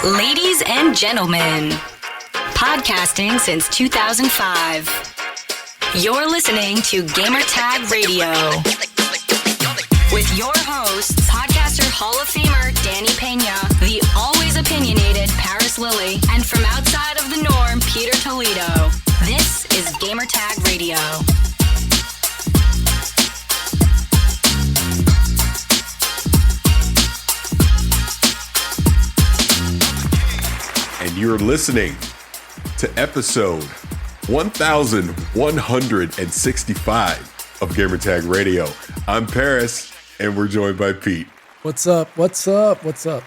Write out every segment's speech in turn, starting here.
Ladies and gentlemen, podcasting since 2005. You're listening to Gamertag Radio with your hosts, podcaster Hall of Famer Danny Pena, the always opinionated Parris Lilly, and from outside of the norm, Peter Toledo. This is Gamertag Radio. And you're listening to episode 1165 of Gamertag Radio. I'm Parris, and we're joined by Pete. What's up? What's up? What's up?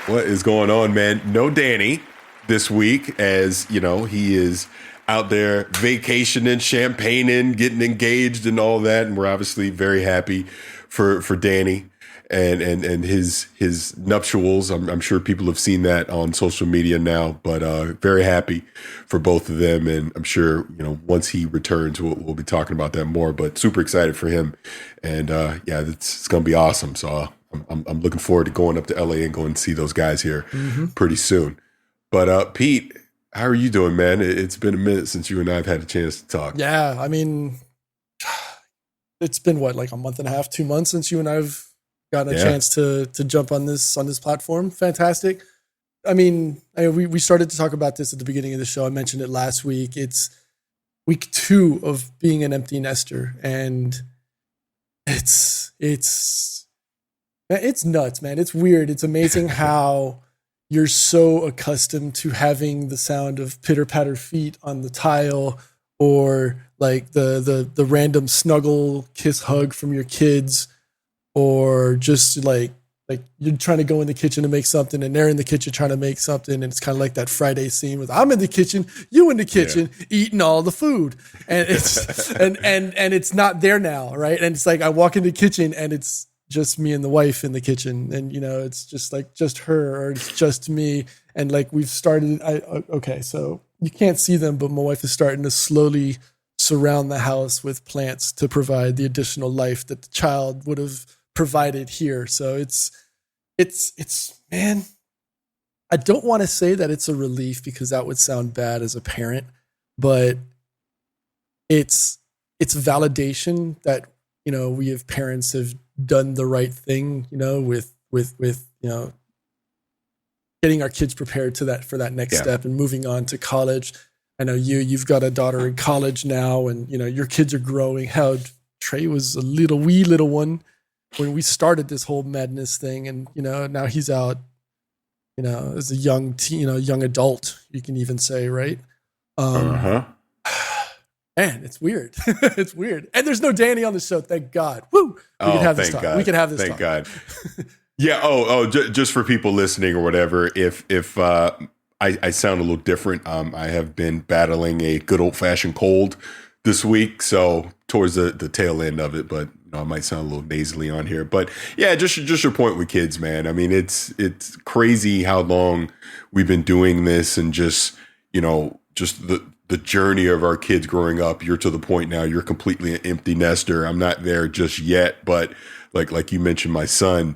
What is going on, man? No Danny this week, as you know, he is out there vacationing, champagning, getting engaged and all that. And we're obviously very happy for Danny and his nuptials. I'm sure people have seen that on social media now, but very happy for both of them. And I'm sure, you know, once he returns, we'll be talking about that more, but super excited for him. And yeah, it's going to be awesome. So I'm looking forward to going up to LA and going to see those guys here pretty soon. But Pete, how are you doing, man? It's been a minute since you and I have had a chance to talk. Yeah, I mean, it's been what, like a month and a half, 2 months since you and I've gotten a chance to jump on this platform. Fantastic. I mean, we started to talk about this at the beginning of the show. I mentioned it last week. It's week 2 of being an empty nester, and it's nuts, man. It's weird. It's amazing how you're so accustomed to having the sound of pitter-patter feet on the tile, or like the random snuggle kiss hug from your kids, or just like you're trying to go in the kitchen to make something and they're in the kitchen trying to make something, and it's kind of like that Friday scene with I'm in the kitchen, you in the kitchen, eating all the food, and it's and it's not there now, right? And it's like I walk in the kitchen and it's just me and the wife in the kitchen, and you know, it's just like just her, or it's just me, and like we've started. Okay, so you can't see them, but my wife is starting to slowly surround the house with plants to provide the additional life that the child would have provided here. So it's man, I don't want to say that it's a relief because that would sound bad as a parent, but it's validation that, you know, we as parents have done the right thing, you know, with you know, getting our kids prepared for that next step and moving on to college. I know you've got a daughter in college now, and you know your kids are growing. How Trey was a wee little one when we started this whole madness thing, and you know now he's out, you know, as a young adult, you can even say, right? Man, it's weird. It's weird, and there's no Danny on the show. Thank God. Woo! We can have this talk. God. We can have this thank talk. God. Yeah. Just for people listening or whatever, if I sound a little different. I have been battling a good old-fashioned cold this week, so towards the tail end of it, but you know, I might sound a little nasally on here. But yeah, just your point with kids, man. I mean, it's crazy how long we've been doing this, and just, you know, just the journey of our kids growing up. You're to the point now, you're completely an empty nester. I'm not there just yet, but like you mentioned, my son,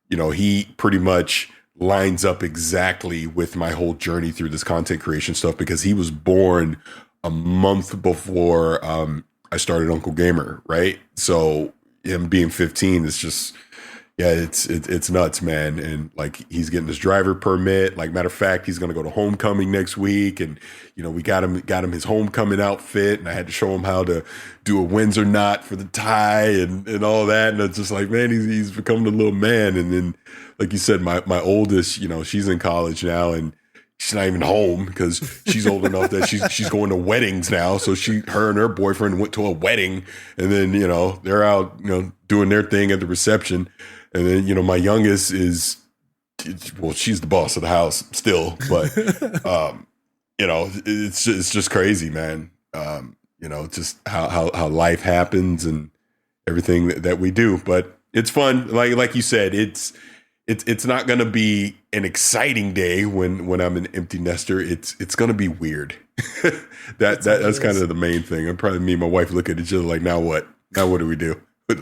you know, he pretty much lines up exactly with my whole journey through this content creation stuff, because he was born a month before I started Uncle Gamer, right? So him being 15 is just, yeah, it's nuts, man. And like he's getting his driver permit. Like, matter of fact, he's gonna go to homecoming next week, and you know we got him his homecoming outfit, and I had to show him how to do a Windsor knot for the tie and all that. And it's just like, man, he's becoming a little man. And then, like you said, my oldest, you know, she's in college now, and she's not even home because she's old enough that she's going to weddings now. So her and her boyfriend went to a wedding, and then, you know, they're out, you know, doing their thing at the reception. And then, you know, my youngest she's the boss of the house still, but, you know, it's just crazy, man. You know, just how life happens and everything that we do, but it's fun. Like you said, it's not going to be an exciting day when I'm an empty nester. It's going to be weird. That's kind of the main thing. And probably me and my wife look at each other like, now what? Now what do we do?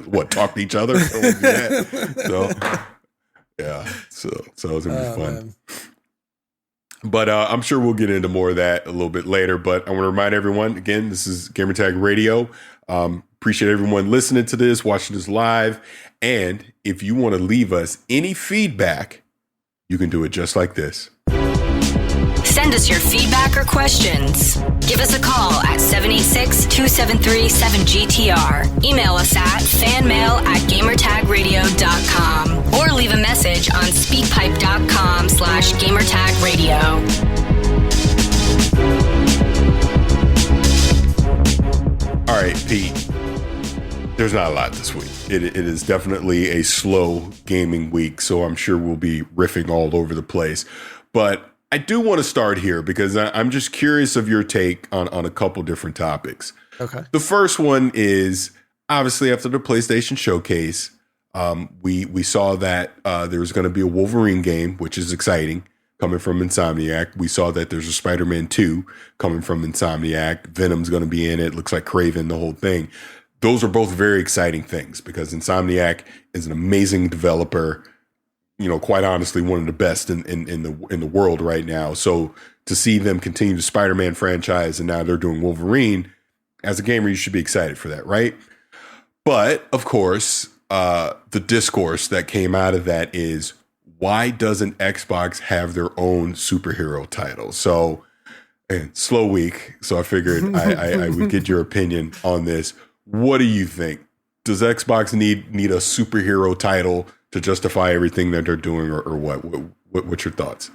What, talk to each other? So yeah, so it's gonna be fun. Man. But I'm sure we'll get into more of that a little bit later. But I want to remind everyone, again, this is Gamertag Radio. Appreciate everyone listening to this, watching this live. And if you want to leave us any feedback, you can do it just like this. Send us your feedback or questions. Give us a call at 786-273-7GTR. Email us at fanmail@gamertagradio.com or leave a message on speakpipe.com/gamertagradio. All right, Pete, there's not a lot this week. It is definitely a slow gaming week, so I'm sure we'll be riffing all over the place. But I do want to start here because I'm just curious of your take on a couple different topics. Okay. The first one is obviously after the PlayStation Showcase, we saw that there was going to be a Wolverine game, which is exciting, coming from Insomniac. We saw that there's a Spider-Man 2 coming from Insomniac. Venom's going to be in it. Looks like Kraven, the whole thing. Those are both very exciting things because Insomniac is an amazing developer. You know, quite honestly, one of the best in the world right now. So to see them continue the Spider-Man franchise and now they're doing Wolverine, as a gamer, you should be excited for that, right? But of course, the discourse that came out of that is, why doesn't Xbox have their own superhero title? So, slow week. So I figured I would get your opinion on this. What do you think? Does Xbox need a superhero title to justify everything that they're doing, or what? What's your thoughts?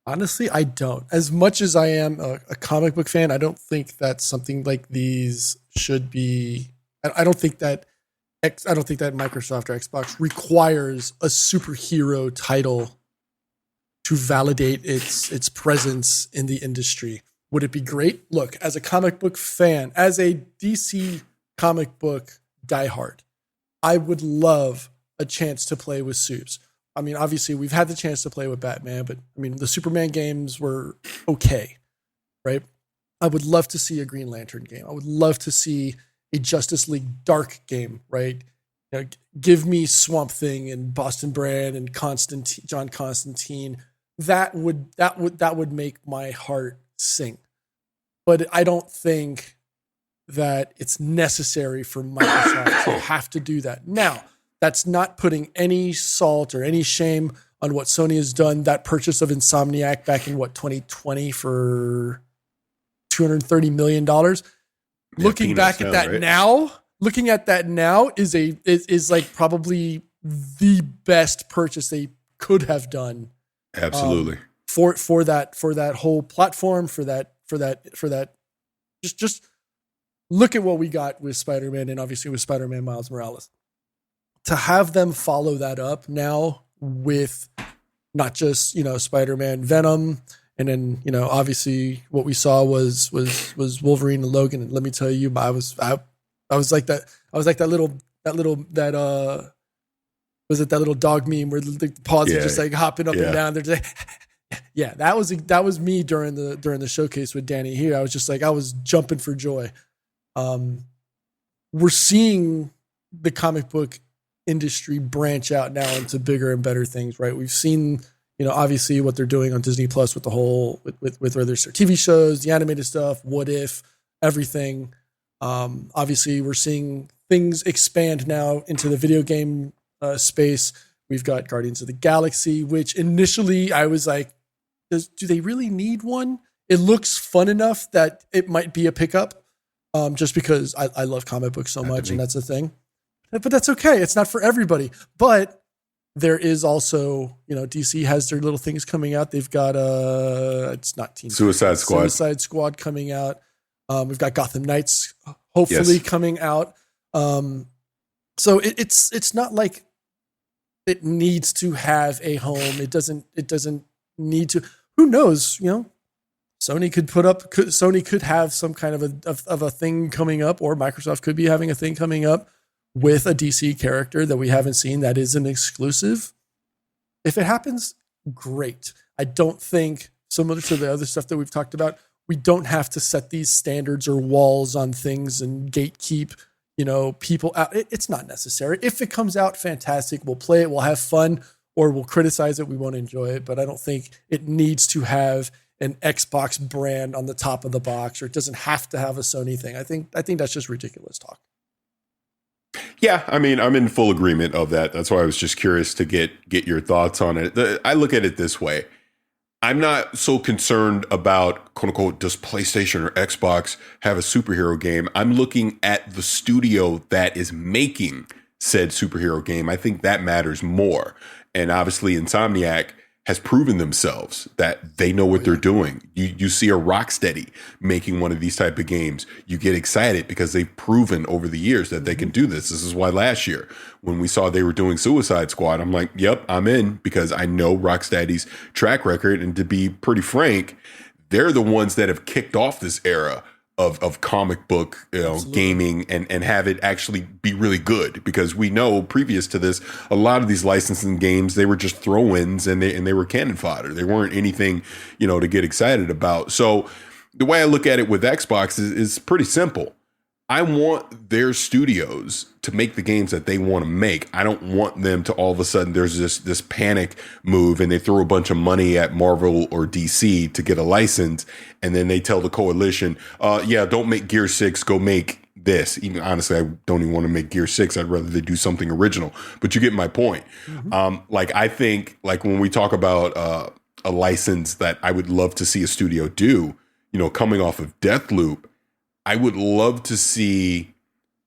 Honestly, I don't. As much as I am a comic book fan, I don't think that something like these should be. I don't think that Microsoft or Xbox requires a superhero title to validate its presence in the industry. Would it be great? Look, as a comic book fan, as a DC comic book diehard, I would love a chance to play with Supes. I mean, obviously, we've had the chance to play with Batman, but I mean, the Superman games were okay, right? I would love to see a Green Lantern game. I would love to see a Justice League Dark game, right? You know, give me Swamp Thing and Boston Brand and John Constantine. That would make my heart sing. But I don't think that it's necessary for Microsoft to have to do that. Now, that's not putting any salt or any shame on what Sony has done. That purchase of Insomniac back in 2020 for $230 million. Looking back at that now, is like probably the best purchase they could have done. Absolutely. For that whole platform, for that. Just look at what we got with Spider-Man and obviously with Spider-Man Miles Morales. To have them follow that up now with not just, Spider-Man Venom, and then, obviously what we saw was Wolverine and Logan. And let me tell you, I was like that little was it that little dog meme where the paws are just like hopping up and down. They're just yeah, that was me during the showcase with Danny here. I was just like, I was jumping for joy. We're seeing the comic book industry branch out now into bigger and better things, right? We've seen, obviously what they're doing on Disney Plus with the whole, with where there's their TV shows, the animated stuff, What If, everything. Obviously we're seeing things expand now into the video game space. We've got Guardians of the Galaxy, which initially I was like, do they really need one? It looks fun enough that it might be a pickup, just because I love comic books so much, and that's the thing. But that's okay. It's not for everybody. But there is also, DC has their little things coming out. They've got it's not Teen Suicide Squad coming out. We've got Gotham Knights hopefully coming out. So it's not like it needs to have a home. It doesn't need to. Who knows? Sony could have some kind of a thing coming up, or Microsoft could be having a thing coming up with a DC character that we haven't seen that is an exclusive. If it happens, great. I don't think, similar to the other stuff that we've talked about, we don't have to set these standards or walls on things and gatekeep, people out. It's not necessary. If it comes out, fantastic. We'll play it. We'll have fun, or we'll criticize it. We won't enjoy it. But I don't think it needs to have an Xbox brand on the top of the box, or it doesn't have to have a Sony thing. I think that's just ridiculous talk. Yeah, I mean, I'm in full agreement of that. That's why I was just curious to get your thoughts on it. I look at it this way. I'm not so concerned about, quote unquote, does PlayStation or Xbox have a superhero game? I'm looking at the studio that is making said superhero game. I think that matters more. And obviously, Insomniac has proven themselves that they know what they're doing. You see a Rocksteady making one of these type of games. You get excited because they've proven over the years that they can do this. This is why last year when we saw they were doing Suicide Squad, I'm like, yep, I'm in, because I know Rocksteady's track record. And to be pretty frank, they're the ones that have kicked off this era of comic book, gaming, and have it actually be really good, because we know previous to this, a lot of these licensing games, they were just throw-ins and they were cannon fodder. They weren't anything, to get excited about. So the way I look at it with Xbox is pretty simple. I want their studios to make the games that they want to make. I don't want them to all of a sudden there's this panic move and they throw a bunch of money at Marvel or DC to get a license, and then they tell the coalition, don't make Gear 6, go make this. Even honestly, I don't even want to make Gear 6. I'd rather they do something original. But you get my point. I think when we talk about a license that I would love to see a studio do, coming off of Deathloop, I would love to see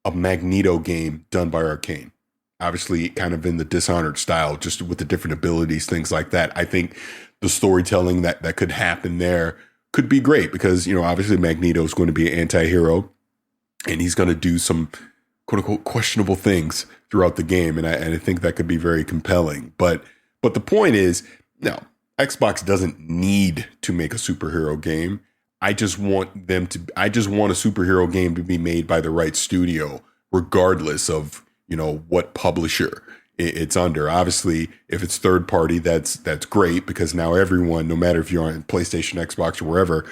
a Magneto game done by Arcane. Obviously, kind of in the Dishonored style, just with the different abilities, things like that. I think the storytelling that could happen there could be great, because, obviously Magneto is going to be an anti-hero and he's going to do some quote unquote questionable things throughout the game. And I think that could be very compelling. But the point is, no, Xbox doesn't need to make a superhero game. I just want a superhero game to be made by the right studio, regardless of, what publisher it's under. Obviously, if it's third party, that's great, because now everyone, no matter if you're on PlayStation, Xbox, or wherever,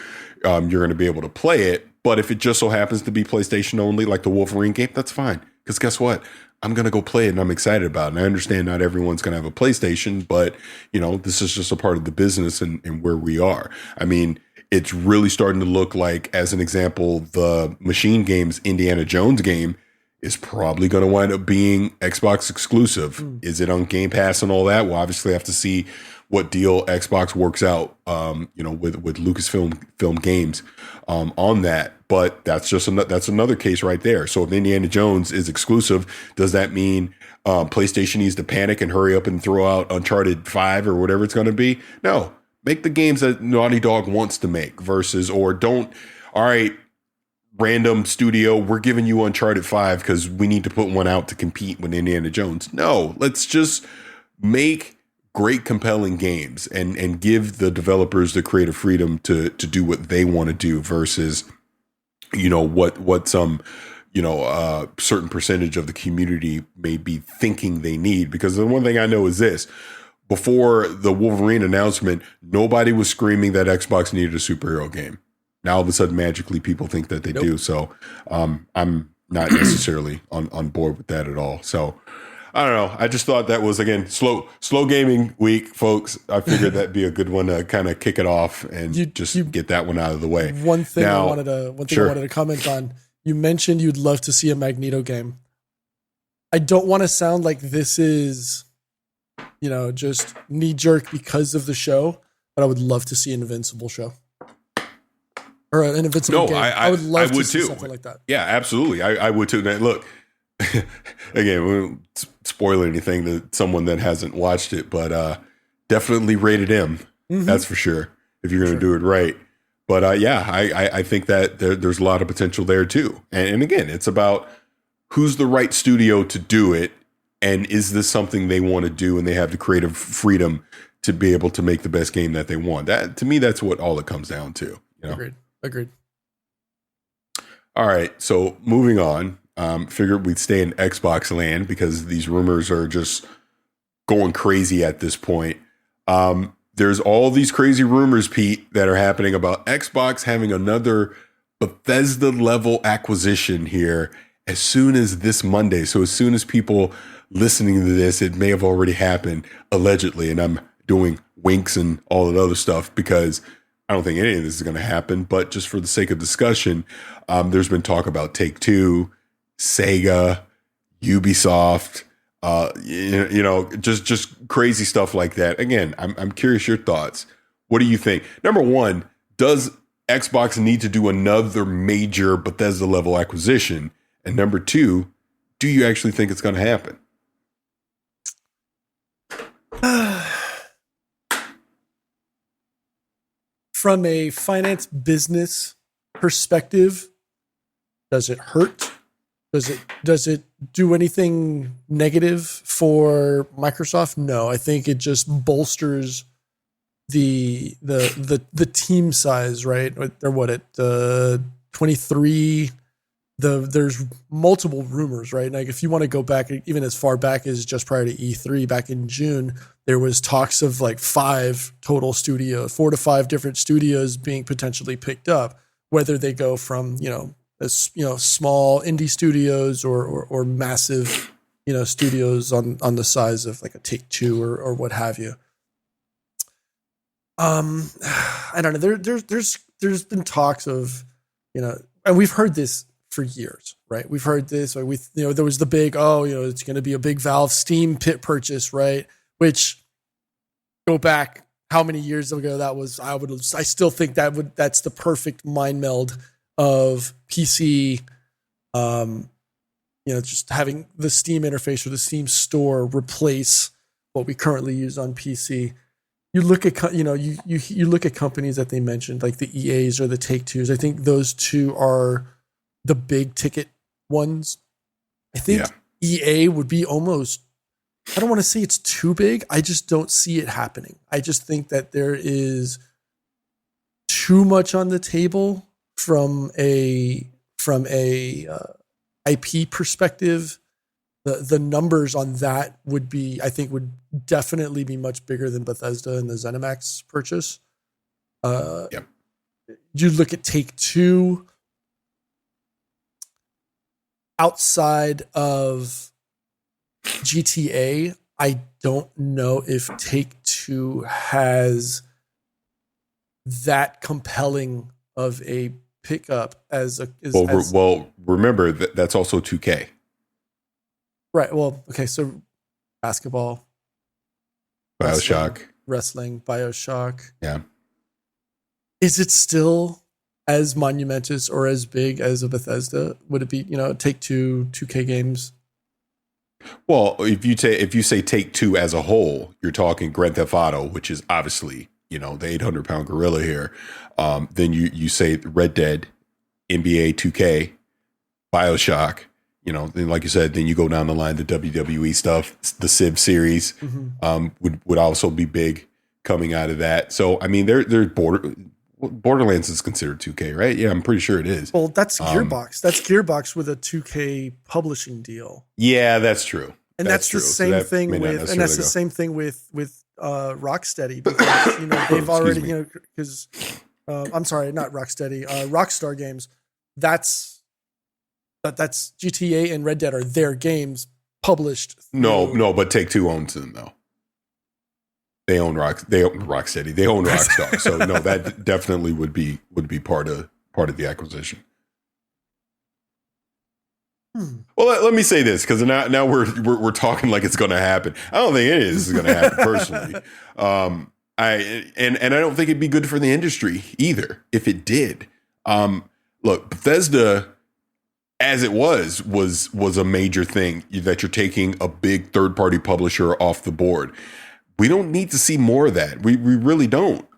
you're going to be able to play it. But if it just so happens to be PlayStation only, like the Wolverine game, that's fine. Because guess what? I'm going to go play it and I'm excited about it. And I understand not everyone's going to have a PlayStation, but, this is just a part of the business and where we are. I mean, it's really starting to look like, as an example, the Machine Games Indiana Jones game is probably going to wind up being Xbox exclusive. Is it on Game Pass and all that? We'll obviously have to see what deal Xbox works out, with Lucasfilm Games on that. But that's another case right there. So if Indiana Jones is exclusive, does that mean PlayStation needs to panic and hurry up and throw out Uncharted 5 or whatever it's going to be? No. Make the games that Naughty Dog wants to make, or don't, all right, random studio, we're giving you Uncharted 5 because we need to put one out to compete with Indiana Jones. No, let's just make great, compelling games and give the developers the creative freedom to do what they want to do, versus, what some, certain percentage of the community may be thinking they need. Because the one thing I know is this: before the Wolverine announcement, nobody was screaming that Xbox needed a superhero game. Now all of a sudden, magically, people think that they do. So I'm not necessarily on board with that at all. So I don't know. I just thought that was, again, slow gaming week, folks. I figured that'd be a good one to kind of kick it off and get that one out of the way. One thing I wanted to comment on. You mentioned you'd love to see a Magneto game. I don't want to sound like this is, just knee jerk because of the show, but I would love to see an Invincible show or an Invincible game. I would love to see something like that. Yeah, absolutely. I would too. Now, look, again, we won't spoil anything to someone that hasn't watched it, but definitely rated M. That's for sure, if you're going to do it right. But I think that there's a lot of potential there too. And again, it's about who's the right studio to do it. And is this something they want to do, and they have the creative freedom to be able to make the best game that they want? That, to me, that's what all it comes down to. Agreed. All right. So moving on, figured we'd stay in Xbox land because these rumors are just going crazy at this point. There's all these crazy rumors, Pete, that are happening about Xbox having another Bethesda level acquisition here as soon as this Monday. So as soon as people listening to this, it may have already happened, allegedly. And I'm doing winks and all that other stuff because I don't think any of this is going to happen, but just for the sake of discussion, there's been talk about Take-Two, Sega, Ubisoft, just crazy stuff like that. Again, I'm curious your thoughts. What do you think? Number one, does Xbox need to do another major Bethesda level acquisition? And number two, do you actually think it's going to happen? From a finance business perspective, does it hurt? Does it do anything negative for Microsoft? No, I think it just bolsters the team size, right? They're what, at 23. There's multiple rumors, right? Like if you want to go back even as far back as just prior to E3 back in June, there was talks of like 4 to 5 different studios being potentially picked up, whether they go from, small indie studios or massive, studios on the size of like a Take-Two or what have you. I don't know. There's been talks of, and we've heard this for years, right? We've heard this, or there was the big, it's going to be a big Valve Steam pit purchase, right? Which go back how many years ago that was. I still think that's the perfect mind meld of PC, just having the Steam interface or the Steam store replace what we currently use on PC. You look at, you look at companies that they mentioned, like the EAs or the Take-Twos. I think those two are the big ticket ones. I think EA would be almost, I don't want to say it's too big. I just don't see it happening. I just think that there is too much on the table from a IP perspective. The numbers on that would definitely be much bigger than Bethesda and the ZeniMax purchase. You look at Take-Two. Outside of GTA, I don't know if Take-Two has that compelling of a pickup remember that's also 2K. Right. Well, okay. So basketball, BioShock, wrestling, BioShock. Yeah. Is it still as monumentous or as big as a Bethesda? Would it be, Take-Two, 2K games? Well, if you say Take-Two as a whole, you're talking Grand Theft Auto, which is obviously, the 800-pound gorilla here. Then you say Red Dead, NBA 2K, BioShock, then like you said, then you go down the line, the WWE stuff, the Civ series, would also be big coming out of that. So, I mean, there's Borderlands is considered 2K, right? Yeah, I'm pretty sure it is. Well, that's Gearbox. That's Gearbox with a 2K publishing deal. Yeah, that's true. And that's the same thing with Rocksteady, because they've already because I'm sorry, not Rocksteady, Rockstar Games. That's GTA and Red Dead are their games published. No, but Take-Two owns them though. They own Rocksteady. They own Rockstar. So no, that definitely would be part of the acquisition. Well, let me say this, because now we're talking like it's going to happen. I don't think it is going to happen personally. I don't think it'd be good for the industry either if it did. Look, Bethesda, as it was a major thing that you're taking a big third-party publisher off the board. We don't need to see more of that. We really don't.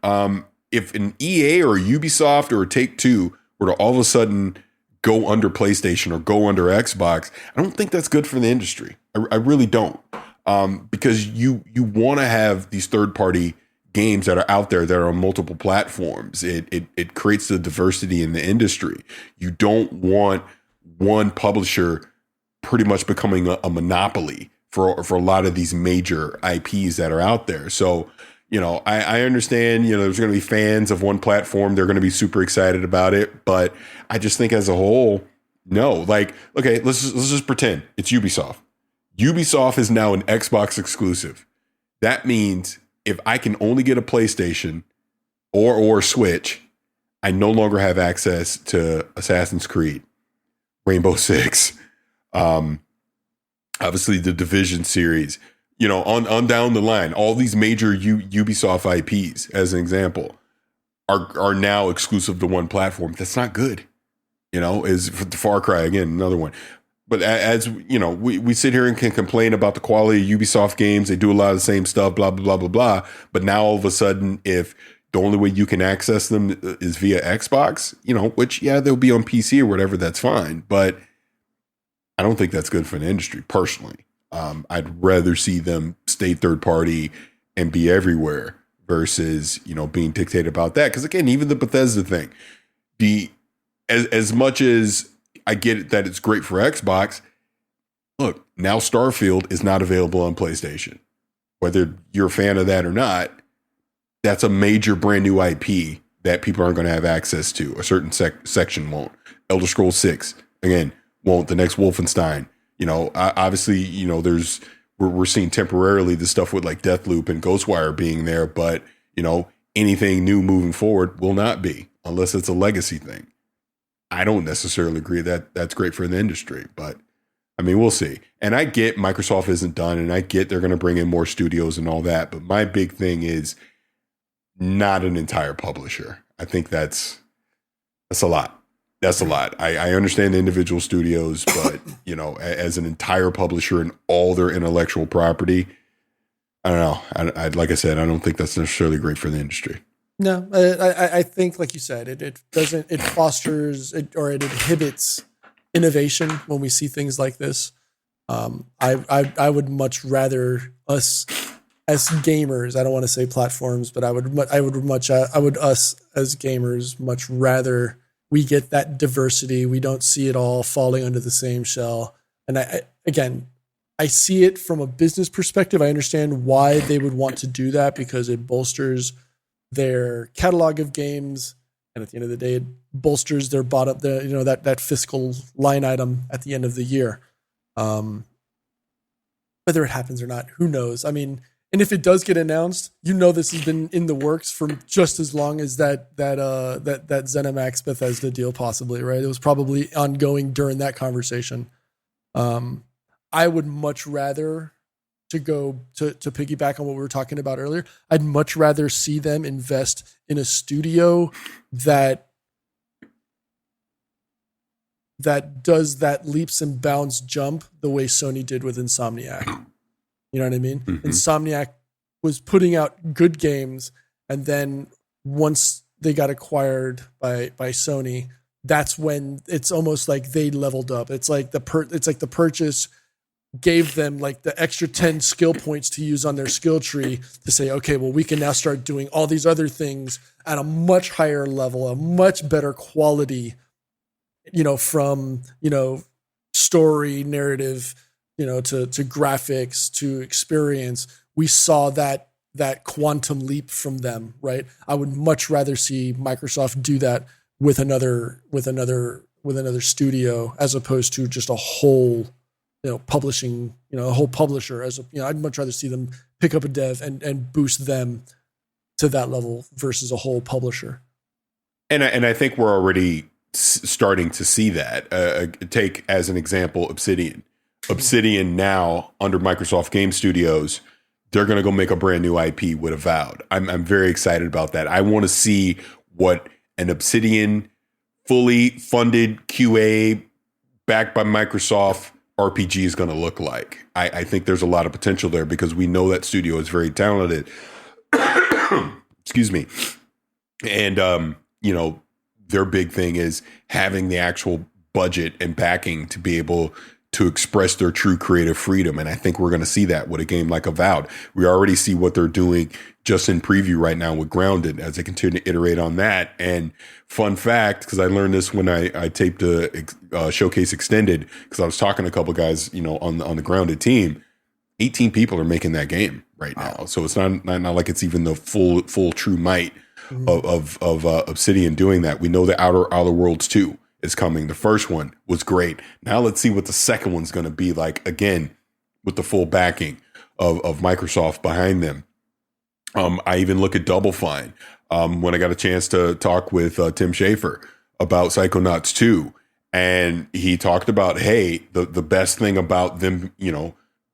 If an EA or a Ubisoft or a Take-Two were to all of a sudden go under PlayStation or go under Xbox, I don't think that's good for the industry. I really don't. Because you want to have these third-party games that are out there that are on multiple platforms. It creates the diversity in the industry. You don't want one publisher pretty much becoming a monopoly for a lot of these major IPs that are out there. So, I understand, there's going to be fans of one platform. They're going to be super excited about it. But I just think as a whole, no. Like, okay, let's just pretend it's Ubisoft. Ubisoft is now an Xbox exclusive. That means if I can only get a PlayStation, or Switch, I no longer have access to Assassin's Creed, Rainbow Six, obviously the Division series, on down the line, all these major Ubisoft IPs, as an example, are now exclusive to one platform. That's not good. Is Far Cry, again, another one. But as we sit here and can complain about the quality of Ubisoft games. They do a lot of the same stuff, blah, blah, blah, blah, blah. But now all of a sudden, if the only way you can access them is via Xbox, which, they'll be on PC or whatever, that's fine. But I don't think that's good for the industry, personally. I'd rather see them stay third party and be everywhere versus, being dictated about that. Because, again, even the Bethesda thing, as much as I get it that it's great for Xbox, look, now Starfield is not available on PlayStation. Whether you're a fan of that or not, that's a major brand new IP that people aren't going to have access to. A certain section won't. Elder Scrolls 6, again, won't. The next Wolfenstein, obviously, we're seeing temporarily the stuff with like Deathloop and Ghostwire being there, but, anything new moving forward will not be unless it's a legacy thing. I don't necessarily agree that that's great for the industry, but I mean, we'll see. And I get Microsoft isn't done, and I get they're going to bring in more studios and all that. But my big thing is not an entire publisher. I think that's a lot. That's a lot. I understand the individual studios, but as an entire publisher and all their intellectual property, I don't know. Like I said, I don't think that's necessarily great for the industry. No, I think, like you said, it fosters or it inhibits innovation when we see things like this. I would much rather us as gamers, I don't want to say platforms, but I would us as gamers much rather we get that diversity. We don't see it all falling under the same shell. And I see it from a business perspective. I understand why they would want to do that because it bolsters their catalog of games, and at the end of the day, it bolsters their bottom, that fiscal line item at the end of the year. Whether it happens or not, who knows? I mean, and if it does get announced, this has been in the works for just as long as that ZeniMax Bethesda deal, possibly, right? It was probably ongoing during that conversation. I would much rather, to go to piggyback on what we were talking about earlier, I'd much rather see them invest in a studio that does that leaps and bounds jump the way Sony did with Insomniac. You know what I mean? Mm-hmm. Insomniac was putting out good games, and then once they got acquired by Sony, that's when it's almost like they leveled up. It's like the purchase gave them like the extra 10 skill points to use on their skill tree to say, okay, well, we can now start doing all these other things at a much higher level, a much better quality, from, story, narrative, to graphics, to experience. We saw that quantum leap from them, right? I would much rather see Microsoft do that with another studio as opposed to just a whole publishing, a whole publisher. I'd much rather see them pick up a dev and boost them to that level versus a whole publisher. And I think we're already starting to see that. Take as an example, Obsidian. Obsidian now under Microsoft Game Studios, they're going to go make a brand new IP with Avowed. I'm very excited about that. I want to see what an Obsidian fully funded QA backed by Microsoft RPG is going to look like. I think there's a lot of potential there because we know that studio is very talented. Excuse me. And, their big thing is having the actual budget and backing to be able to express their true creative freedom. And I think we're going to see that with a game like Avowed. We already see what they're doing just in preview right now with Grounded as they continue to iterate on that. And fun fact, because I learned this when I taped a Showcase Extended, because I was talking to a couple guys, on the Grounded team, 18 people are making that game right now. So it's not like it's even the full true might of Obsidian doing that. We know the Outer Worlds 2 is coming. The first one was great. Now let's see what the second one's going to be like, again, with the full backing of Microsoft behind them. I even look at Double Fine. when I got a chance to talk with Tim Schafer about Psychonauts 2. And he talked about, hey, the best thing about them,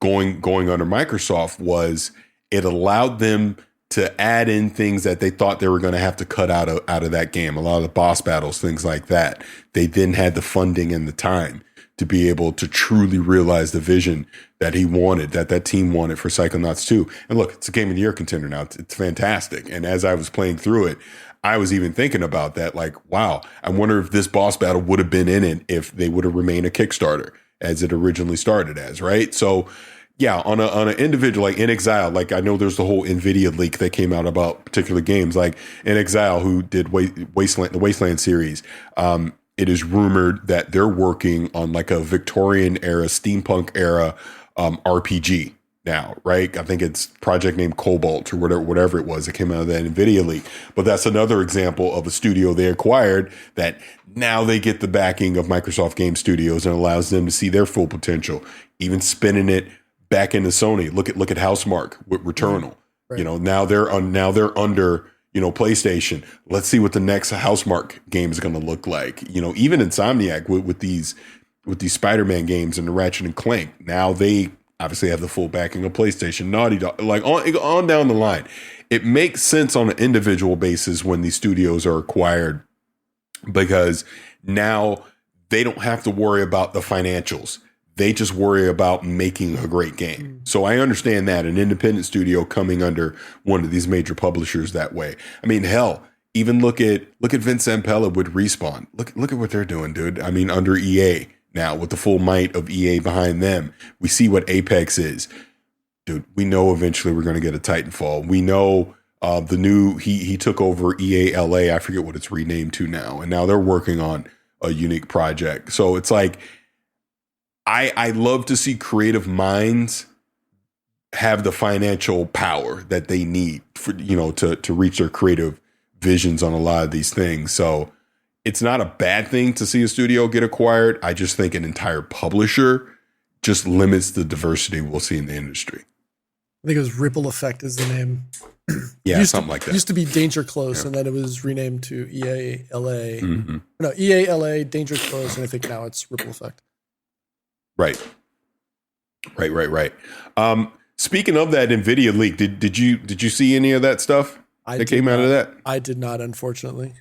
going under Microsoft was it allowed them to add in things that they thought they were going to have to cut out of that game. A lot of the boss battles, things like that. They then had the funding and the time to be able to truly realize the vision that he wanted, that team wanted for Psychonauts 2. And look, it's a Game of the Year contender now. It's fantastic. And as I was playing through it, I was even thinking about that, like, wow, I wonder if this boss battle would have been in it if they would have remained a Kickstarter as it originally started as, right? So yeah, on an individual, like In Exile, like I know there's the whole NVIDIA leak that came out about particular games, like In Exile, who did Wasteland, the Wasteland series. It is rumored that they're working on like a Victorian era, steampunk era RPG now, right? I think it's project named Cobalt or whatever it was that came out of that NVIDIA leak. But that's another example of a studio they acquired that now they get the backing of Microsoft Game Studios and allows them to see their full potential, even spinning it back into Sony. Look at Housemarque with Returnal. Right. Now they're under PlayStation. Let's see what the next Housemarque game is going to look like. Even Insomniac with these Spider-Man games and the Ratchet and Clank. Now they obviously have the full backing of PlayStation, Naughty Dog, like on down the line. It makes sense on an individual basis when these studios are acquired because now they don't have to worry about the financials. They just worry about making a great game. So I understand that an independent studio coming under one of these major publishers that way. I mean, hell, even look at Vince Zampella with Respawn. Look at what they're doing, dude. I mean, under EA now with the full might of EA behind them. We see what Apex is. Dude, we know eventually we're going to get a Titanfall. We know the new he took over EA LA. I forget what it's renamed to now. And now they're working on a unique project. So it's like I love to see creative minds have the financial power that they need for, to reach their creative visions on a lot of these things. So it's not a bad thing to see a studio get acquired. I just think an entire publisher just limits the diversity we'll see in the industry. I think it was Ripple Effect is the name. Yeah, something like that. It used to be Danger Close, and then it was renamed to EA LA. Mm-hmm. No, EA LA, Danger Close, and I think now it's Ripple Effect. Right. Speaking of that NVIDIA leak, did you see any of that stuff that came out of that? I did not, unfortunately.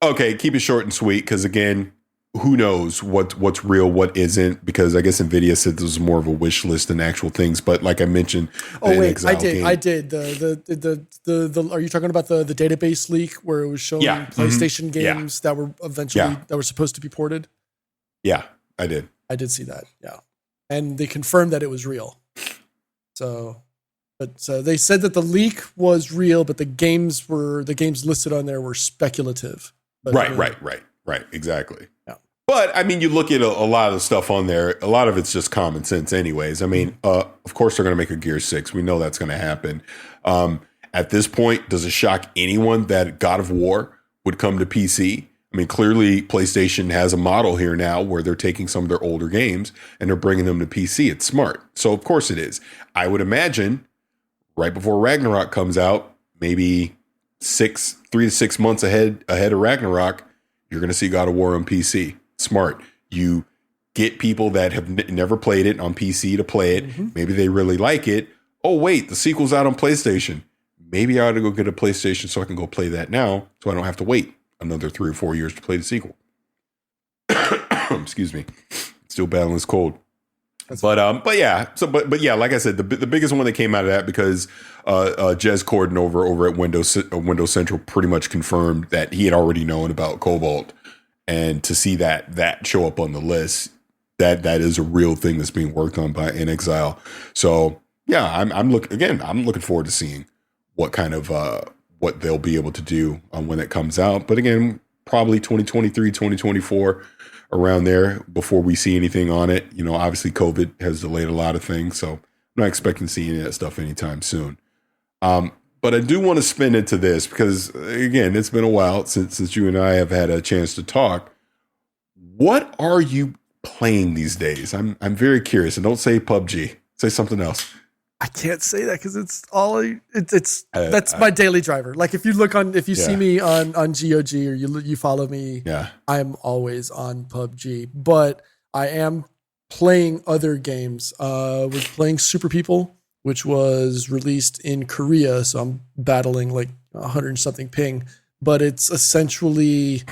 Okay, keep it short and sweet, because again, who knows what's real, what isn't? Because I guess NVIDIA said this was more of a wish list than actual things. But like I mentioned, I did. The are you talking about the database leak where it was showing PlayStation games that were eventually that were supposed to be ported? Yeah, I did. I did see that. Yeah, and they confirmed that it was real. So they said that the leak was real, but the games listed on there were speculative. But, Right. Exactly. Yeah. But I mean, you look at a lot of the stuff on there. A lot of it's just common sense, anyways. I mean, of course they're going to make a Gear 6. We know that's going to happen. At this point, does it shock anyone that God of War would come to PC? I mean, clearly PlayStation has a model here now where they're taking some of their older games and they're bringing them to PC. It's smart. So of course it is. I would imagine right before Ragnarok comes out, maybe 3 to 6 months ahead of Ragnarok, you're going to see God of War on PC. Smart. You get people that have never played it on PC to play it. Mm-hmm. Maybe they really like it. Oh, wait, the sequel's out on PlayStation. Maybe I ought to go get a PlayStation so I can go play that now so I don't have to wait another 3 or 4 years to play the sequel. Excuse me. Still battling this cold. But yeah, like I said, the biggest one that came out of that, because Jez Corden over at Windows Central pretty much confirmed that he had already known about Cobalt, and to see that show up on the list, that is a real thing that's being worked on by In Exile. So yeah, I'm looking forward to seeing what kind of what they'll be able to do when it comes out. But again, probably 2023, 2024. Around there before we see anything on it. Obviously COVID has delayed a lot of things, so I'm not expecting to see any of that stuff anytime soon. But I do want to spin into this because, again, it's been a while since you and I have had a chance to talk. What are you playing these days? I'm very curious. And don't say PUBG. Say something else. I can't say that because it's all that's my daily driver. Like if you see me on GOG or you follow me, I'm always on PUBG. But I am playing other games. Was playing Super People, which was released in Korea, so I'm battling like 100 something ping. But it's essentially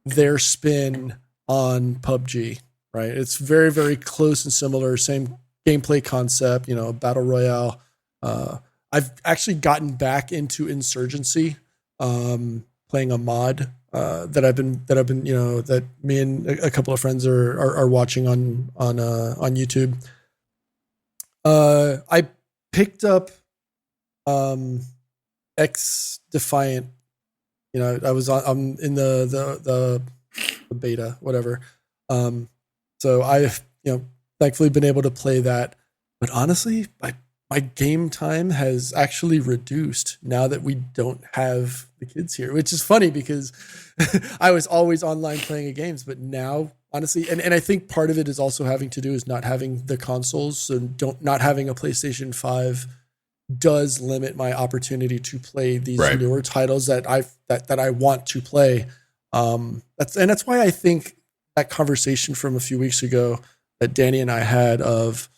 their spin on PUBG, right? It's very, very close and similar, same gameplay concept, battle royale. I've actually gotten back into Insurgency, playing a mod that me and a couple of friends are watching on YouTube. I picked up X Defiant. I'm in the beta, whatever. So I've thankfully been able to play that. But honestly, my game time has actually reduced now that we don't have the kids here, which is funny because I was always online playing games, but now honestly, and I think part of it is also having to do is not having the consoles. So not having a PlayStation 5 does limit my opportunity to play these newer titles that I want to play. That's why I think that conversation from a few weeks ago that Danny and I had of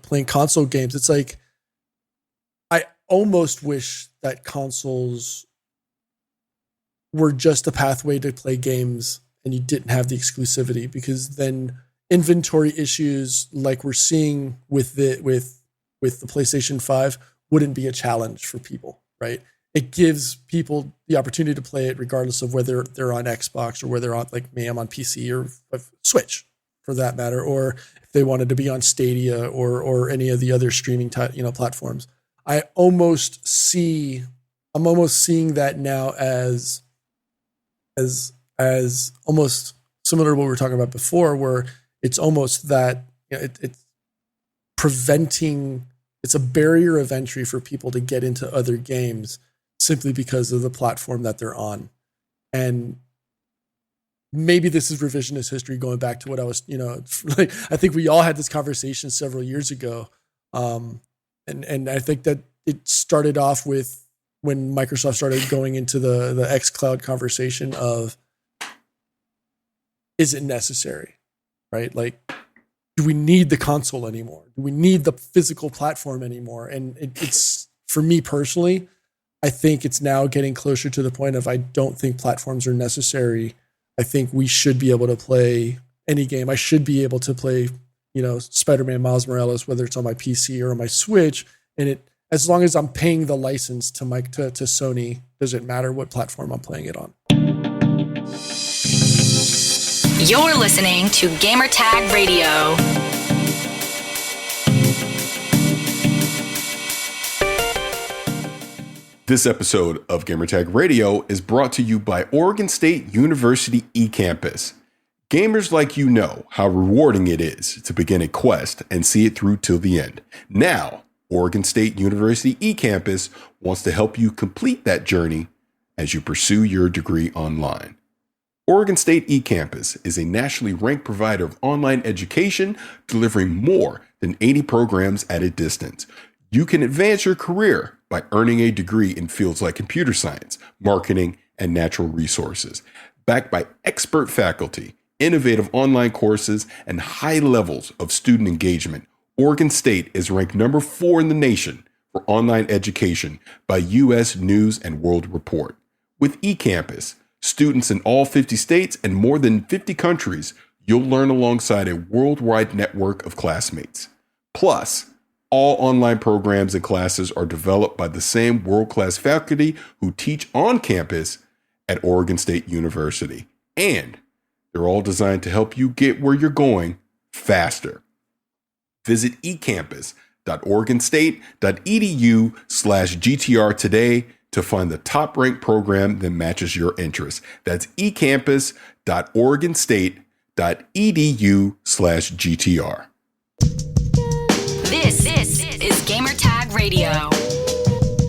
playing console games. It's like I almost wish that consoles were just a pathway to play games and you didn't have the exclusivity, because then inventory issues like we're seeing with the PlayStation 5 wouldn't be a challenge for people, right? It gives people the opportunity to play it regardless of whether they're on Xbox or whether they're on, like me, I'm on PC or Switch for that matter, or if they wanted to be on Stadia or any of the other streaming platforms. I'm almost seeing that now as almost similar to what we were talking about before, where it's almost that it's preventing, it's a barrier of entry for people to get into other games simply because of the platform that they're on. And maybe this is revisionist history going back to what I was, like, I think we all had this conversation several years ago. And I think that it started off with when Microsoft started going into the xCloud conversation of, is it necessary, right? Like, do we need the console anymore? Do we need the physical platform anymore? And it's, for me personally, I think it's now getting closer to the point of, I don't think platforms are necessary. I think we should be able to play any game. I should be able to play, Spider-Man Miles Morales, whether it's on my PC or on my Switch. And as long as I'm paying the license to Sony, does it matter what platform I'm playing it on? You're listening to Gamertag Radio. This episode of Gamertag Radio is brought to you by Oregon State University eCampus. Gamers like you know how rewarding it is to begin a quest and see it through till the end. Now, Oregon State University eCampus wants to help you complete that journey as you pursue your degree online. Oregon State eCampus is a nationally ranked provider of online education, delivering more than 80 programs at a distance. You can advance your career by earning a degree in fields like computer science, marketing, and natural resources. Backed by expert faculty, innovative online courses, and high levels of student engagement, Oregon State is ranked number 4 in the nation for online education by U.S. News and World Report. With eCampus, students in all 50 states and more than 50 countries, you'll learn alongside a worldwide network of classmates. Plus, all online programs and classes are developed by the same world-class faculty who teach on campus at Oregon State University. And they're all designed to help you get where you're going faster. Visit ecampus.oregonstate.edu/GTR today to find the top-ranked program that matches your interests. That's ecampus.oregonstate.edu/GTR. This is Gamertag Radio.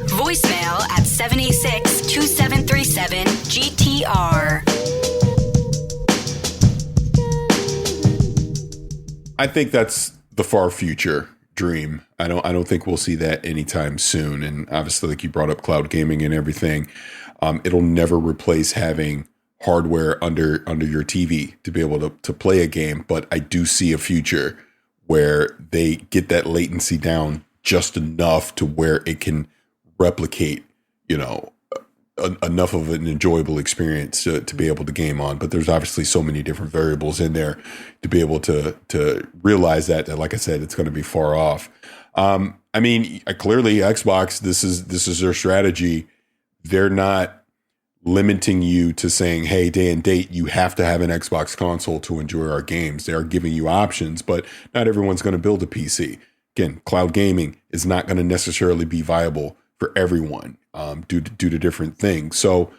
Voicemail at 786-2737-GTR. I think that's the far future dream. I don't think we'll see that anytime soon. And obviously, like you brought up cloud gaming and everything, it'll never replace having hardware under your TV to be able to play a game. But I do see a future where they get that latency down just enough to where it can replicate, enough of an enjoyable experience to be able to game on. But there's obviously so many different variables in there to be able to realize that, like I said, it's going to be far off. Clearly Xbox, this is their strategy. They're not limiting you to saying, hey, day and date, you have to have an Xbox console to enjoy our games. They are giving you options, but not everyone's going to build a PC. Again, cloud gaming is not going to necessarily be viable for everyone due to different things. So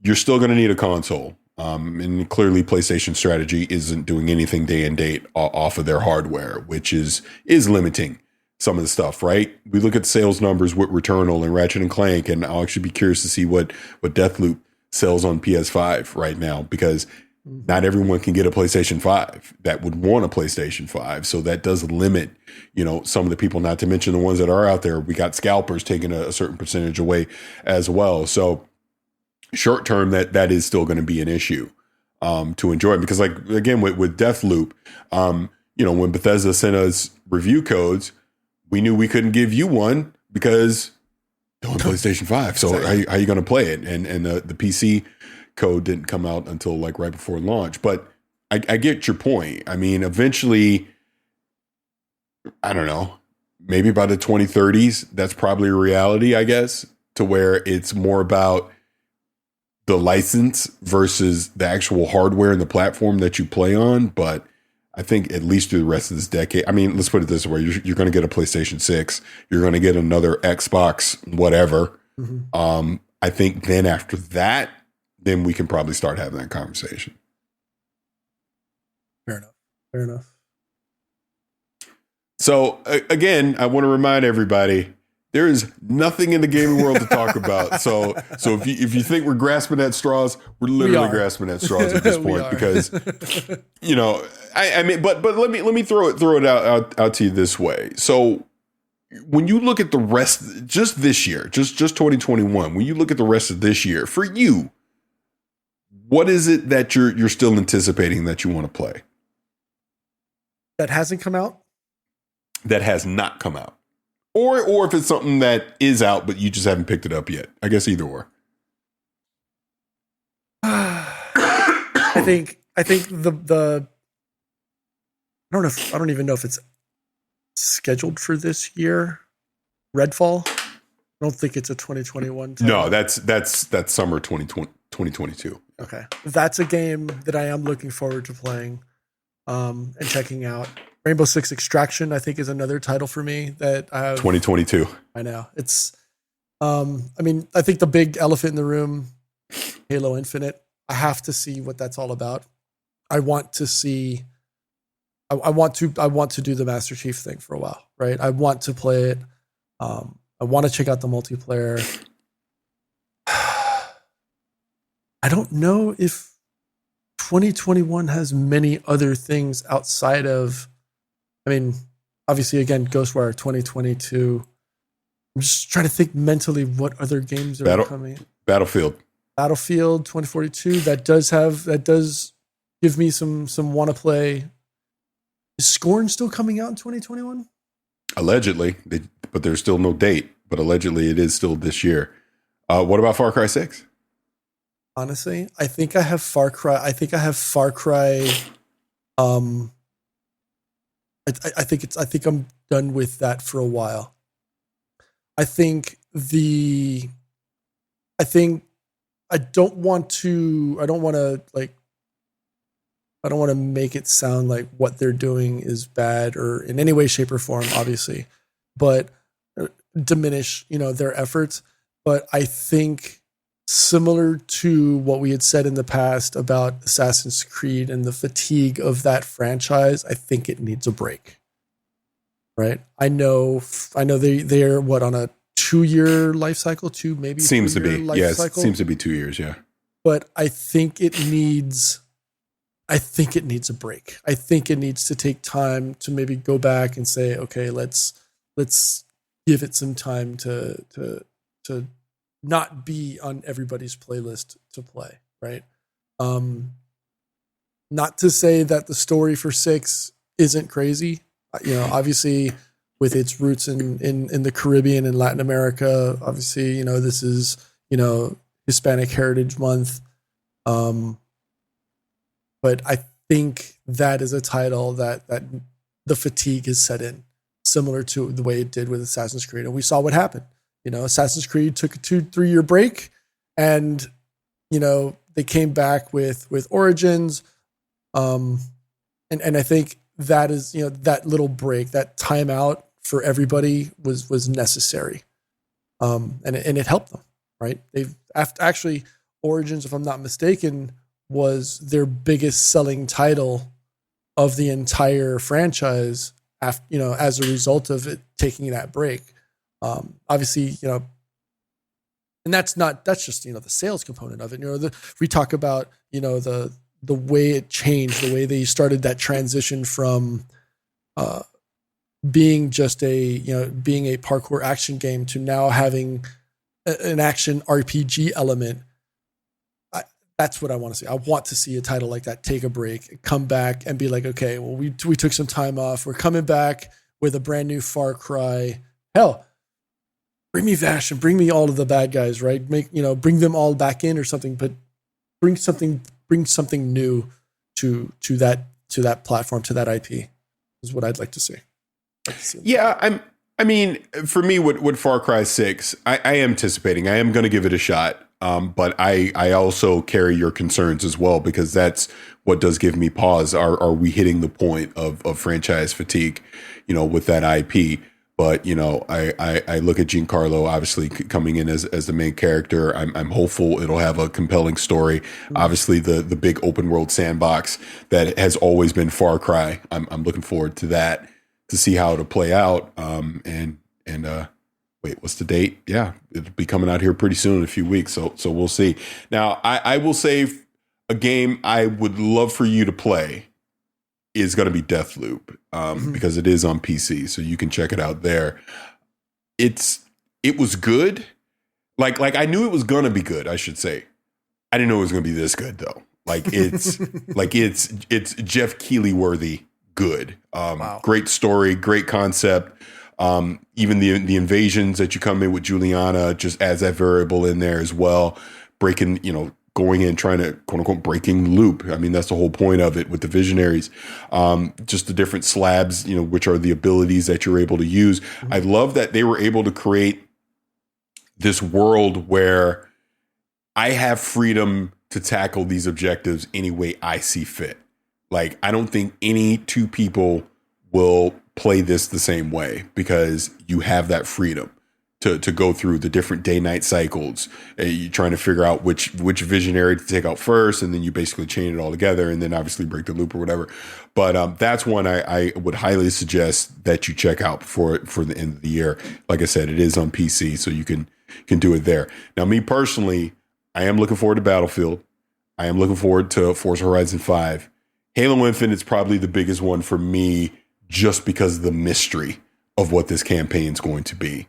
you're still going to need a console. And clearly PlayStation strategy isn't doing anything day and date off of their hardware, which is limiting some of the stuff, right? We look at the sales numbers with Returnal and Ratchet and Clank, and I'll actually be curious to see what Deathloop sells on PS5 right now, because not everyone can get a PlayStation 5 that would want a PlayStation 5. So that does limit, some of the people, not to mention the ones that are out there. We got scalpers taking a certain percentage away as well. So short term, that is still going to be an issue to enjoy, because like, again, with Deathloop, when Bethesda sent us review codes, we knew we couldn't give you one because they're on PlayStation 5. So how are you going to play it? And the PC code didn't come out until like right before launch. But I get your point. I mean, eventually, I don't know, maybe by the 2030s, that's probably a reality, I guess, to where it's more about the license versus the actual hardware and the platform that you play on. But I think at least through the rest of this decade, I mean, let's put it this way. You're going to get a PlayStation 6. You're going to get another Xbox, whatever. Mm-hmm. I think then after that, then we can probably start having that conversation. Fair enough. So again, I want to remind everybody, there is nothing in the gaming world to talk about. So if you think we're grasping at straws, we're literally grasping at straws at this point because, I mean, but let me throw it out to you this way. So when you look at the rest, just this year, just 2021, when you look at the rest of this year for you, what is it that you're still anticipating that you want to play? That hasn't come out? That has not come out. Or if it's something that is out, but you just haven't picked it up yet. I guess either or. I think the I don't even know if it's scheduled for this year. Redfall. I don't think it's a 2021 title. No, that's summer 2022. Okay. That's a game that I am looking forward to playing and checking out. Rainbow Six Extraction, I think, is another title for me that I have. 2022. I know. It's, I think the big elephant in the room, Halo Infinite, I have to see what that's all about. I want to see, I want to do the Master Chief thing for a while, right? I want to play it. I want to check out the multiplayer. I don't know if 2021 has many other things outside of, obviously, again, Ghostwire 2022. I'm just trying to think mentally what other games are coming. Battlefield 2042. That does give me some want to play. Is Scorn still coming out in 2021? Allegedly, but there's still no date. But allegedly, it is still this year. What about Far Cry 6? Honestly, I think I have Far Cry. I think I'm done with that for a while. I don't want to make it sound like what they're doing is bad or in any way, shape, or form, obviously, but diminish, their efforts. But I think similar to what we had said in the past about Assassin's Creed and the fatigue of that franchise, I think it needs a break. Right? I know they are on a 2-year life cycle, maybe seems to be. Life cycle. Seems to be 2 years, yeah. But I think it needs I think it needs a break. I think it needs to take time to maybe go back and say, okay, let's give it some time to not be on everybody's playlist to play, right? Not to say that the story for 6 isn't crazy. Obviously with its roots in the Caribbean and Latin America, obviously, this is, Hispanic Heritage Month. But I think that is a title that the fatigue is set in, similar to the way it did with Assassin's Creed. And we saw what happened. Assassin's Creed took a 2-3 year break, and, they came back with Origins. And I think that is, that little break, that timeout for everybody was necessary. And it helped them, right? Actually, Origins, if I'm not mistaken, was their biggest selling title of the entire franchise after, as a result of it taking that break. Obviously, and that's just, the sales component of it. We talk about, the way it changed, the way they started that transition from, being just being a parkour action game to now having an action RPG element. That's what I want to see. I want to see a title like that take a break, come back, and be like, okay, well, we took some time off. We're coming back with a brand new Far Cry. Hell, bring me Vash and bring me all of the bad guys, right? Bring them all back in or something, but bring something new to that platform, to that IP is what I'd like to see. Yeah, I mean, for me, with Far Cry 6, I am anticipating. I am going to give it a shot. But I also carry your concerns as well, because that's what does give me pause. Are we hitting the point of franchise fatigue, with that IP? But, I look at Giancarlo obviously coming in as the main character. I'm hopeful it'll have a compelling story. Obviously, the big open world sandbox that has always been Far Cry. I'm looking forward to that, to see how it'll play out. Wait, what's the date? Yeah, it'll be coming out here pretty soon in a few weeks. So we'll see. Now, I will say a game I would love for you to play is going to be Deathloop, because it is on PC, so you can check it out there. It was good. Like I knew it was going to be good, I should say. I didn't know it was going to be this good though. It's Jeff Keighley worthy good. Wow. Great story, great concept. Even the invasions that you come in with Juliana just adds that variable in there as well. Breaking, going in, trying to quote unquote breaking the loop. I mean, that's the whole point of it with the visionaries. Just the different slabs, which are the abilities that you're able to use. Mm-hmm. I love that they were able to create this world where I have freedom to tackle these objectives any way I see fit. Like, I don't think any two people will play this the same way, because you have that freedom to go through the different day-night cycles. You're trying to figure out which visionary to take out first, and then you basically chain it all together and then obviously break the loop or whatever. But that's one I would highly suggest that you check out for the end of the year. Like I said, it is on PC, so you can do it there. Now, me personally, I am looking forward to Battlefield. I am looking forward to Forza Horizon 5. Halo Infinite is probably the biggest one for me, just because of the mystery of what this campaign is going to be.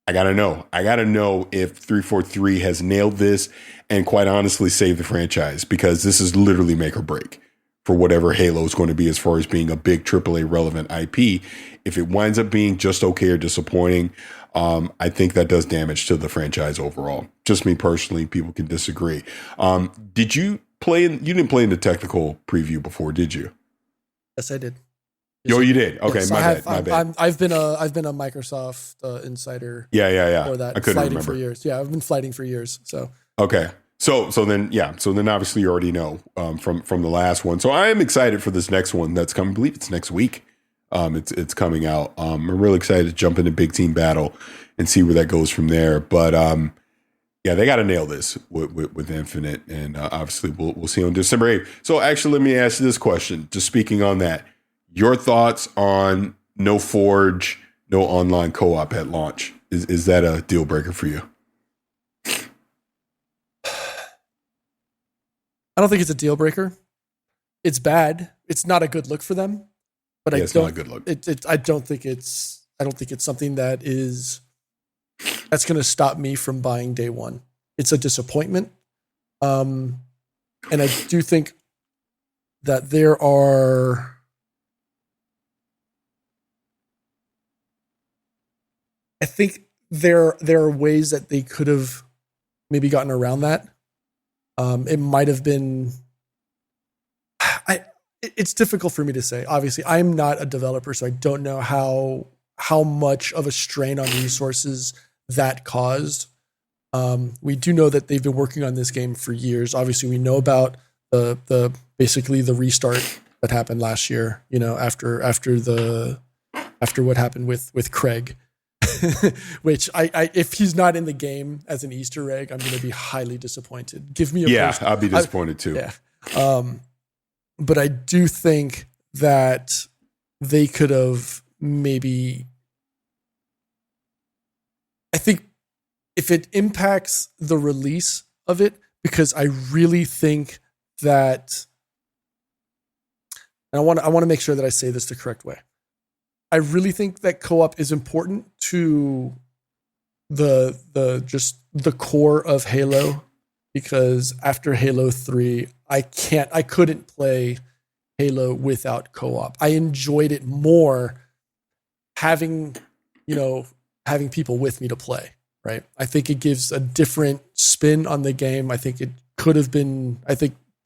I got to know if 343 has nailed this and, quite honestly, save the franchise, because this is literally make or break for whatever Halo is going to be as far as being a big AAA relevant IP. If it winds up being just okay or disappointing, I think that does damage to the franchise overall. Just me personally, people can disagree. Did you play you didn't play in the technical preview before, did you? Yes, I did. Oh, you did? Okay, yes, my bad. I've been a Microsoft insider. Yeah. For that, I couldn't flighting remember. for years. Yeah, I've been flighting for years. So okay, so then obviously you already know from the last one. So I am excited for this next one that's coming. I believe it's next week. It's coming out. I'm really excited to jump into Big Team Battle and see where that goes from there. But yeah, they got to nail this with Infinite, and obviously we'll see on December 8th. So actually, let me ask you this question. Just speaking on that. Your thoughts on no Forge, no online co-op at launch? Is that a deal breaker for you? I don't think it's a deal breaker. it's bad. It's not a good look for them. But it's not a good look. I don't think it's something that's going to stop me from buying day one. It's a disappointment. And I do think that there are ways that they could have maybe gotten around that. It might have been, it's difficult for me to say. Obviously, I'm not a developer, so I don't know how much of a strain on resources that caused. We do know that they've been working on this game for years. Obviously, we know about the basically the restart that happened last year, after what happened with Craig. Which I if he's not in the game as an Easter egg, I'm going to be highly disappointed. Give me I'll be disappointed too. Yeah. But I do think that they could have maybe. I think if it impacts the release of it, because I really think that, and I want to make sure that I say this the correct way. I really think that co-op is important to the core of Halo, because after Halo 3, I couldn't play Halo without co-op. I enjoyed it more having people with me to play, right? I think it gives a different spin on the game. I think they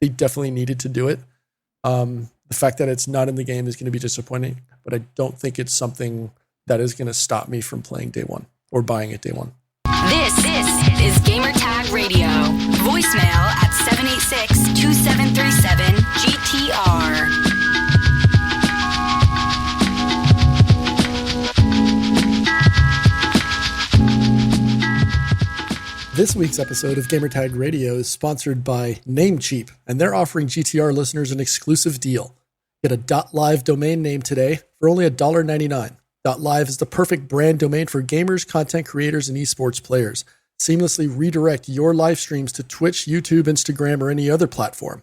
definitely needed to do it. The fact that it's not in the game is going to be disappointing, but I don't think it's something that is going to stop me from playing day one or buying it day one. This is Gamertag Radio. Voicemail at 786-2737-GTR. This week's episode of Gamertag Radio is sponsored by Namecheap, and they're offering GTR listeners an exclusive deal. Get a .live domain name today for only $1.99. .live is the perfect brand domain for gamers, content creators, and esports players. Seamlessly redirect your live streams to Twitch, YouTube, Instagram, or any other platform.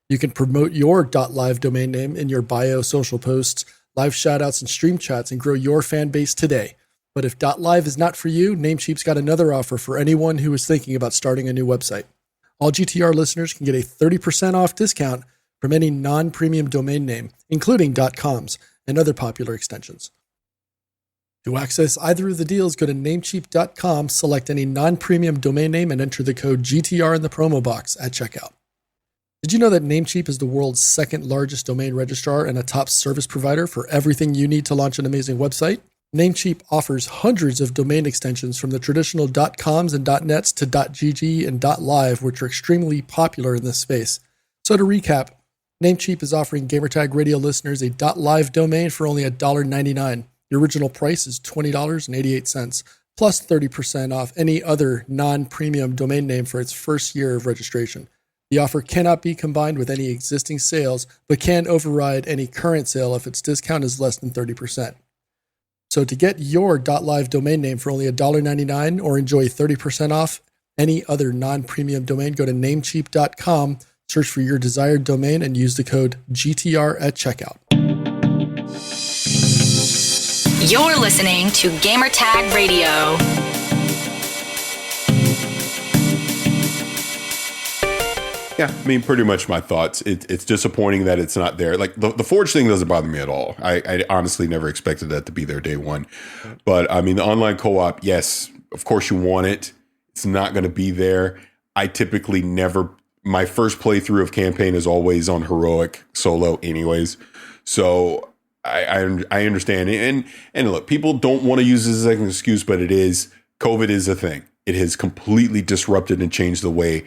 You can promote your .live domain name in your bio, social posts, live shoutouts, and stream chats and grow your fan base today. But if .live is not for you, Namecheap's got another offer for anyone who is thinking about starting a new website. All GTR listeners can get a 30% off discount from any non-premium domain name, including .coms and other popular extensions. To access either of the deals, go to Namecheap.com, select any non-premium domain name, and enter the code GTR in the promo box at checkout. Did you know that Namecheap is the world's second largest domain registrar and a top service provider for everything you need to launch an amazing website? Namecheap offers hundreds of domain extensions from the traditional .coms and .nets to .gg and .live, which are extremely popular in this space. So to recap, Namecheap is offering Gamertag Radio listeners a .live domain for only $1.99. The original price is $20.88, plus 30% off any other non-premium domain name for its first year of registration. The offer cannot be combined with any existing sales, but can override any current sale if its discount is less than 30%. So to get your .live domain name for only $1.99 or enjoy 30% off any other non-premium domain, go to Namecheap.com, search for your desired domain, and use the code GTR at checkout. You're listening to Gamertag Radio. Yeah, I mean, pretty much my thoughts. It's disappointing that it's not there. Like, the Forge thing doesn't bother me at all. I honestly never expected that to be there day one. But, I mean, the online co-op, yes, of course you want it. It's not going to be there. I typically never... My first playthrough of campaign is always on heroic solo anyways. So, I understand. And look, people don't want to use this as an excuse, but it is... COVID is a thing. It has completely disrupted and changed the way...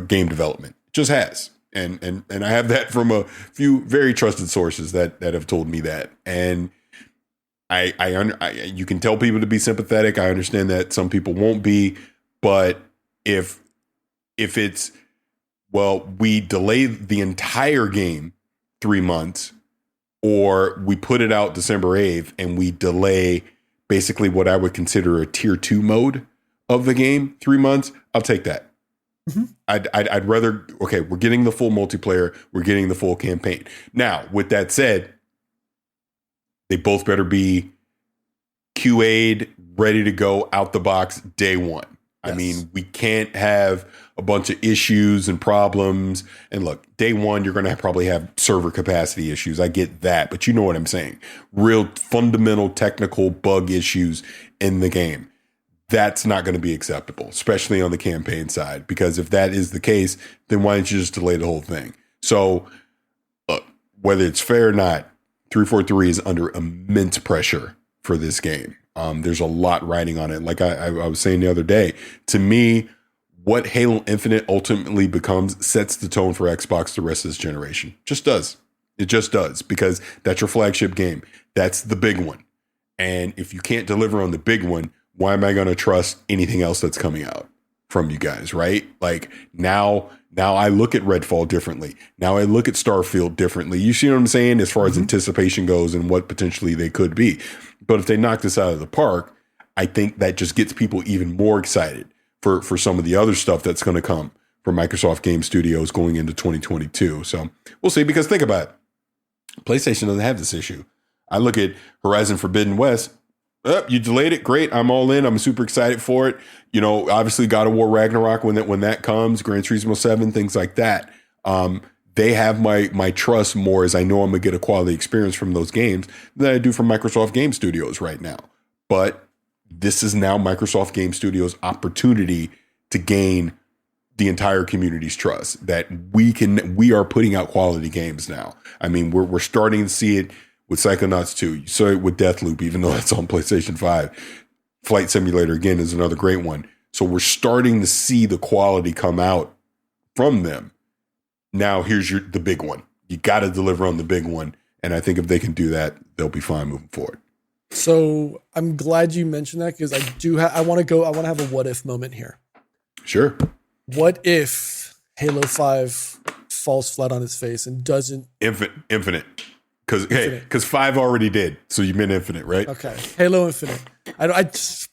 game development. It just has, and I have that from a few very trusted sources that have told me that. And I you can tell people to be sympathetic. I understand that some people won't be, but if it's, well, we delay the entire game 3 months, or we put it out December 8th and we delay basically what I would consider a tier 2 mode of the game 3 months, I'll take that. I'd rather, okay, we're getting the full multiplayer, we're getting the full campaign. Now, with that said, they both better be QA'd, ready to go out the box day one. Yes. I mean, we can't have a bunch of issues and problems. And look, day one, you're going to probably have server capacity issues. I get that, but you know what I'm saying. Real fundamental technical bug issues in the game. That's not going to be acceptable, especially on the campaign side, because if that is the case, then why don't you just delay the whole thing? So look, whether it's fair or not, 343 is under immense pressure for this game. There's a lot riding on it. Like I was saying the other day, to me, what Halo Infinite ultimately becomes sets the tone for Xbox the rest of this generation. Just does. It just does, because that's your flagship game. That's the big one. And if you can't deliver on the big one, why am I going to trust anything else that's coming out from you guys, right? Like now I look at Redfall differently. Now I look at Starfield differently. You see what I'm saying? As far as anticipation goes and what potentially they could be. But if they knock this out of the park, I think that just gets people even more excited for some of the other stuff that's going to come from Microsoft Game Studios going into 2022. So we'll see, because think about it. PlayStation doesn't have this issue. I look at Horizon Forbidden West. Oh, you delayed it. Great. I'm all in. I'm super excited for it. You know, obviously God of War Ragnarok when that comes, Gran Turismo 7, things like that. They have my trust more, as I know I'm going to get a quality experience from those games than I do from Microsoft Game Studios right now. But this is now Microsoft Game Studios' opportunity to gain the entire community's trust that we are putting out quality games now. I mean, we're starting to see it with Psychonauts 2. You saw it with Deathloop, even though it's on PlayStation 5. Flight Simulator, again, is another great one. So we're starting to see the quality come out from them. Now, here's the big one. You got to deliver on the big one. And I think if they can do that, they'll be fine moving forward. So I'm glad you mentioned that, because I want to have a what if moment here. Sure. What if Halo 5 falls flat on its face and doesn't... Infinite. Because 5 already did. So you meant Infinite, right? Okay. Halo Infinite.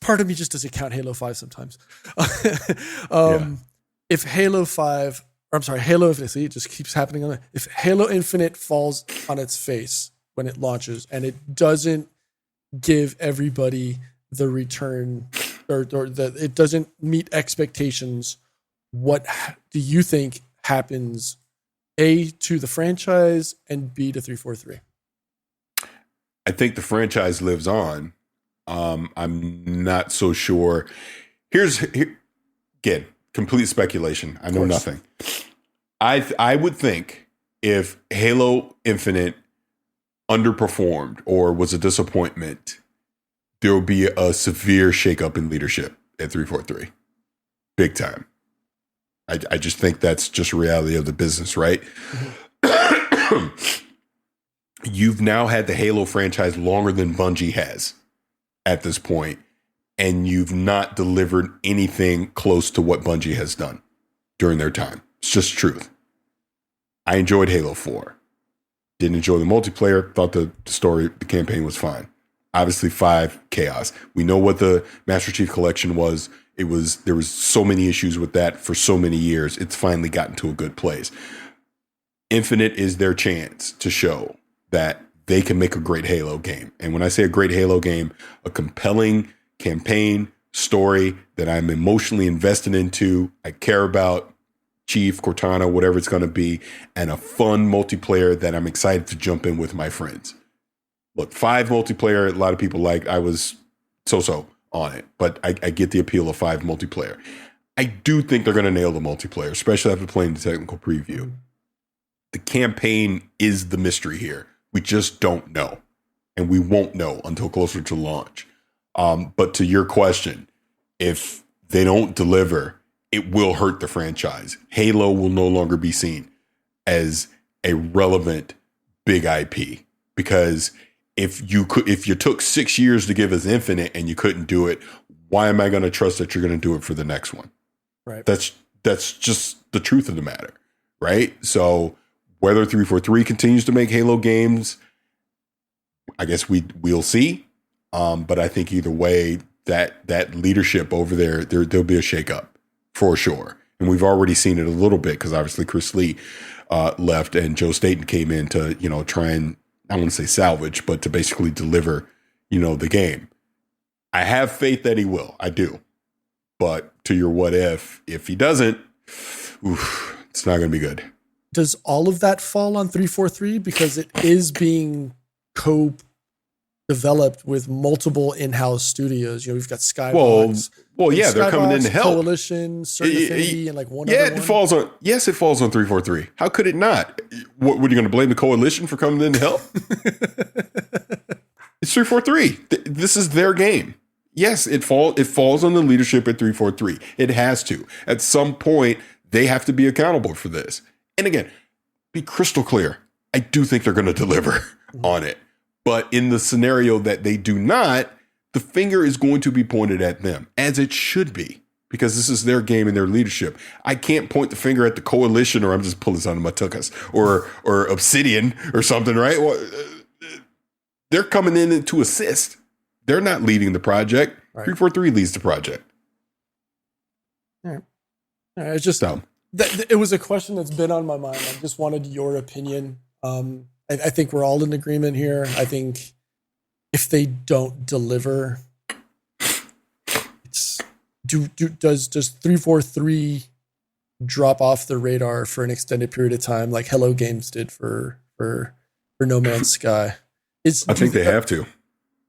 Part of me just doesn't count Halo 5 sometimes. If Halo 5... I'm sorry, Halo Infinite, see, it just keeps happening on that. If Halo Infinite falls on its face when it launches and it doesn't give everybody the return, or it doesn't meet expectations, what do you think happens, A, to the franchise, and B, to 343? I think the franchise lives on. I'm not so sure. Again, complete speculation. I know nothing. I would think if Halo Infinite underperformed or was a disappointment, there would be a severe shakeup in leadership at 343. Big time. I just think that's just reality of the business, right? Mm-hmm. You've now had the Halo franchise longer than Bungie has at this point, and you've not delivered anything close to what Bungie has done during their time. It's just truth. I enjoyed Halo 4. Didn't enjoy the multiplayer. Thought the story, the campaign was fine. Obviously 5, chaos. We know what the Master Chief Collection was. There was so many issues with that for so many years. It's finally gotten to a good place. Infinite is their chance to show that they can make a great Halo game. And when I say a great Halo game, a compelling campaign story that I'm emotionally invested into, I care about Chief, Cortana, whatever it's going to be, and a fun multiplayer that I'm excited to jump in with my friends. Look, 5 multiplayer, a lot of people like. I was so on it, but I get the appeal of 5 multiplayer. I do think they're going to nail the multiplayer, especially after playing the technical preview. The campaign is the mystery here. We just don't know, and we won't know until closer to launch. But to your question, if they don't deliver, it will hurt the franchise. Halo will no longer be seen as a relevant big IP, because if you took 6 years to give us Infinite and you couldn't do it, why am I going to trust that you're going to do it for the next one? Right. That's just the truth of the matter, right? So whether 343 continues to make Halo games, I guess we'll see. But I think either way, that leadership over there'll be a shakeup for sure. And we've already seen it a little bit because obviously Chris Lee left and Joe Staten came in to, try and, I don't want to say salvage, but to basically deliver, the game. I have faith that he will. I do. But to your what if he doesn't, it's not going to be good. Does all of that fall on 343 because it is being co-developed with multiple in-house studios? We've got Skybox. Well, yeah, they're coming in to help. Coalition, Certain Affinity, and like one other one. It falls on 343. How could it not? What, are you going to blame the Coalition for coming in to help? It's 343. This is their game. Yes, it falls on the leadership at 343. It has to. At some point, they have to be accountable for this. And again, be crystal clear. I do think they're going to deliver on it. But in the scenario that they do not, the finger is going to be pointed at them, as it should be, because this is their game and their leadership. I can't point the finger at the Coalition, or I'm just pulling this out of my tuchus, or Obsidian or something, right? Well, they're coming in to assist. They're not leading the project. Right. 343 leads the project. All right. It's just it was a question that's been on my mind. I just wanted your opinion. I think we're all in agreement here. I think if they don't deliver, does 343 drop off the radar for an extended period of time, like Hello Games did for No Man's Sky? I think they have to.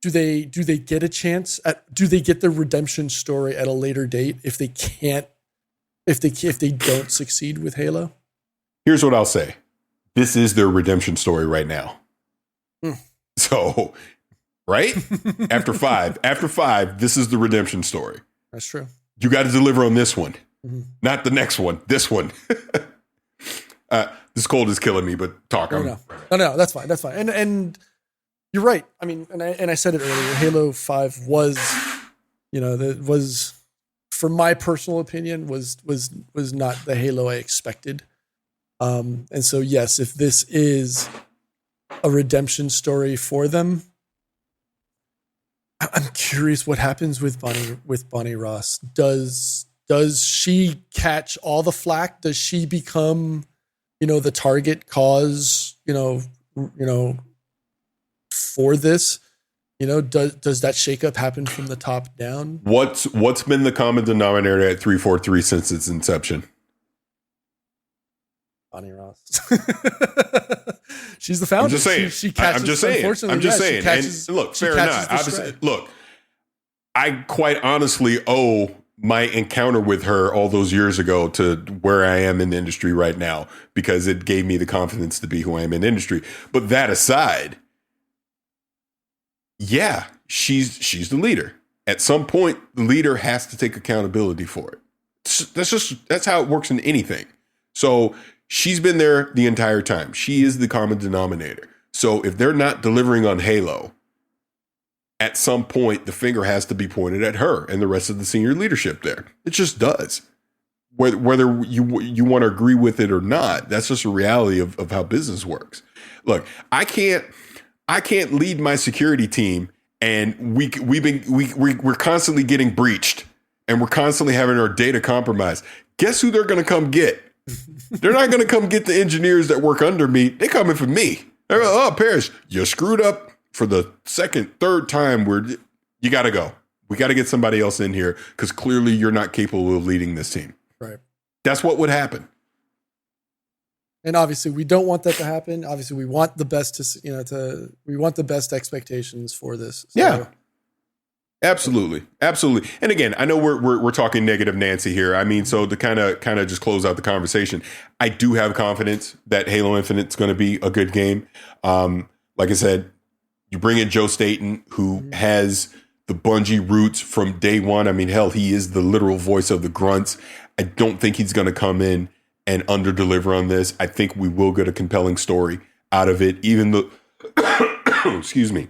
Do they get a chance do they get the redemption story at a later date if they don't succeed with Halo? Here's what I'll say. This is their redemption story right now. So, right? After five, this is the redemption story. That's true. You got to deliver on this one. Not the next one. This one. This cold is killing me, but talk. No, that's fine. That's fine. And you're right. I mean, and I said it earlier. Halo 5 was, for my personal opinion, was not the Halo I expected. And so, yes, if this is a redemption story for them, I'm curious what happens with Bonnie Ross. Does she catch all the flack? Does she become, the target cause, for this? Does that shakeup happen from the top down? What's been the common denominator at 343 since its inception? Bonnie Ross. She's the founder. I'm just saying. She catches. I'm just saying. Catches, and look, fair enough. Look, I quite honestly owe my encounter with her all those years ago to where I am in the industry right now, because it gave me the confidence to be who I am in the industry. But that aside, yeah, she's the leader. At some point, the leader has to take accountability for it. That's how it works in anything. So she's been there the entire time. She is the common denominator. So if they're not delivering on Halo, at some point, the finger has to be pointed at her and the rest of the senior leadership there. It just does. Whether you want to agree with it or not, that's just a reality of how business works. Look, I can't lead my security team, and we're constantly getting breached, and we're constantly having our data compromised. Guess who they're going to come get? They're not going to come get the engineers that work under me. They're coming for me. They're like, oh, Parris, you screwed up for the third time. You got to go. We got to get somebody else in here because clearly you're not capable of leading this team. Right. That's what would happen. And obviously, we don't want that to happen. Obviously, we want the best we want the best expectations for this. So. Yeah. Absolutely. And again, I know we're talking negative Nancy here. I mean, so to kind of just close out the conversation, I do have confidence that Halo Infinite is going to be a good game. Like I said, you bring in Joe Staten, who has the Bungie roots from day one. I mean, hell, he is the literal voice of the grunts. I don't think he's going to come in and under-deliver on this. I think we will get a compelling story out of it. Even the excuse me.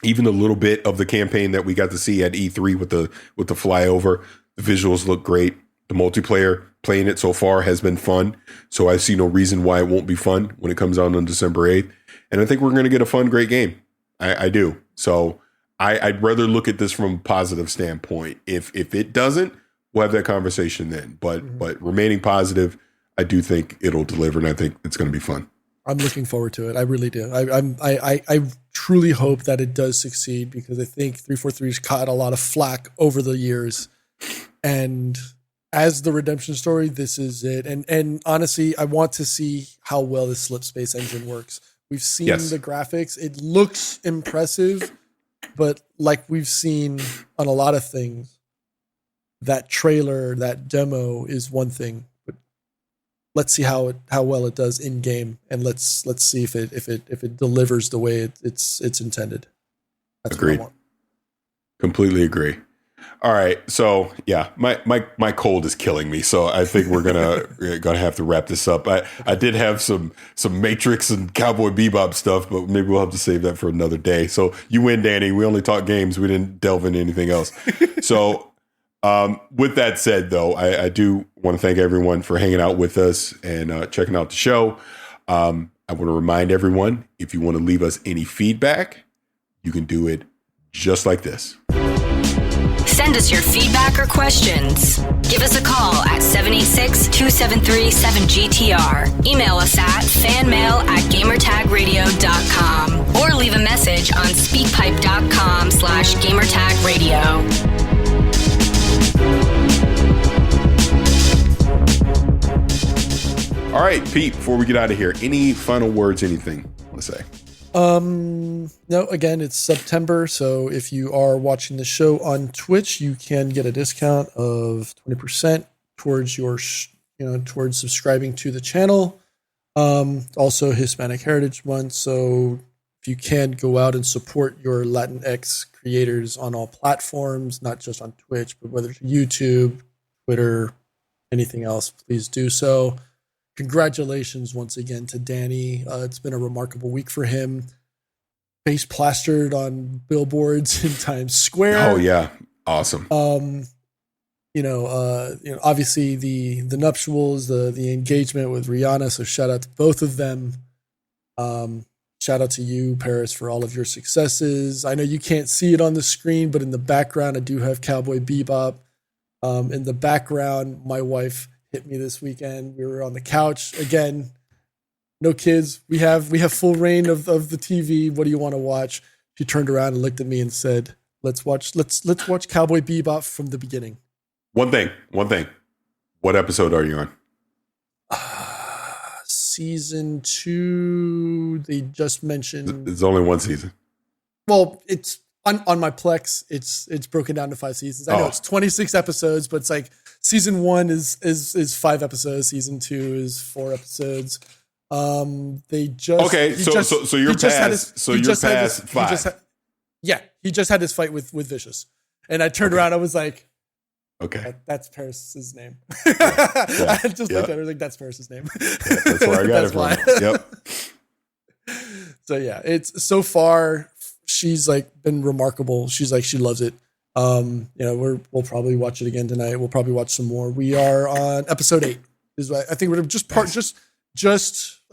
Even the little bit of the campaign that we got to see at E3 with the flyover, the visuals look great. The multiplayer playing it so far has been fun. So I see no reason why it won't be fun when it comes out on December 8th. And I think we're going to get a fun, great game. I do. So I'd rather look at this from a positive standpoint. If it doesn't, we'll have that conversation then. But remaining positive, I do think it'll deliver, and I think it's going to be fun. I'm looking forward to it. I really do. I truly hope that it does succeed, because I think 343's caught a lot of flack over the years, and as the redemption story, this is it. And honestly, I want to see how well the slip space engine works. We've seen the graphics. It looks impressive, but like we've seen on a lot of things, that trailer, that demo is one thing. But let's see how well it does in game, and let's see if it delivers the way it's intended. That's Agreed. What I want. Completely agree. All right, so yeah, my cold is killing me, so I think we're gonna have to wrap this up. I did have some Matrix and Cowboy Bebop stuff, but maybe we'll have to save that for another day. So you win, Danny. We only talked games. We didn't delve into anything else. So with that said, though, I do want to thank everyone for hanging out with us and checking out the show. I want to remind everyone, if you want to leave us any feedback, you can do it just like this. Send us your feedback or questions. Give us a call at 786-273-7GTR. Email us at fanmail@gamertagradio.com or leave a message on speakpipe.com/gamertagradio. All right, Pete, before we get out of here, any final words, anything you want to say? No, again, it's September, so if you are watching the show on Twitch, you can get a discount of 20% towards your, towards subscribing to the channel. Also Hispanic Heritage Month, so if you can, go out and support your Latinx creators on all platforms, not just on Twitch, but whether it's YouTube, Twitter, anything else, please do so. Congratulations once again to Danny. It's been a remarkable week for him. Face plastered on billboards in Times Square. Oh yeah, awesome. Obviously the nuptials, the engagement with Rihanna. So shout out to both of them. Shout out to you, Parris, for all of your successes. I know you can't see it on the screen, but in the background, I do have Cowboy Bebop. In the background, my wife hit me this weekend. We were on the couch again. No kids. We have full reign of the TV. What do you want to watch? She turned around and looked at me and said, let's watch Cowboy Bebop from the beginning. One thing. What episode are you on? Season 2. They just mentioned there's only one season. Well, it's on my Plex. It's broken down to 5 seasons. I know it's 26 episodes, but it's like season 1 is 5 episodes. Season 2 is 4 episodes. They just so you're past 5. He just had his fight with Vicious, and I turned around. I was like, okay, that's Parris's name. I just looked at her like, that's Parris's name. That's where I got it from. Yep. So yeah, it's so far. She's like been remarkable. She's like, she loves it. We'll probably watch it again tonight. We'll probably watch some more. We are on episode 8. I think we're just I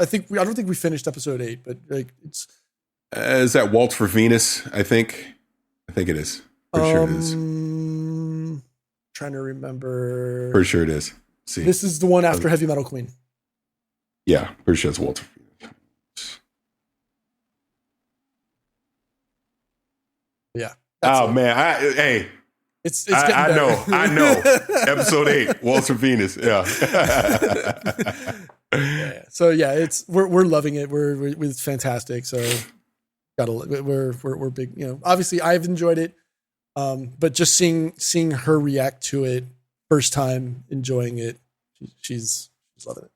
don't think we finished episode 8, but like it's. Is that Waltz for Venus? I think it is. Pretty sure it is. Trying to remember. Pretty sure it is. See, this is the one after Heavy Metal Queen. Yeah, pretty sure it's Waltz for Venus. Yeah. Oh man, it's getting better. I know. Episode 8, Waltz for Venus. Yeah. Yeah. So yeah, we're loving it. It's fantastic. So we're big. Obviously I've enjoyed it, but just seeing her react to it first time, enjoying it, she's loving it.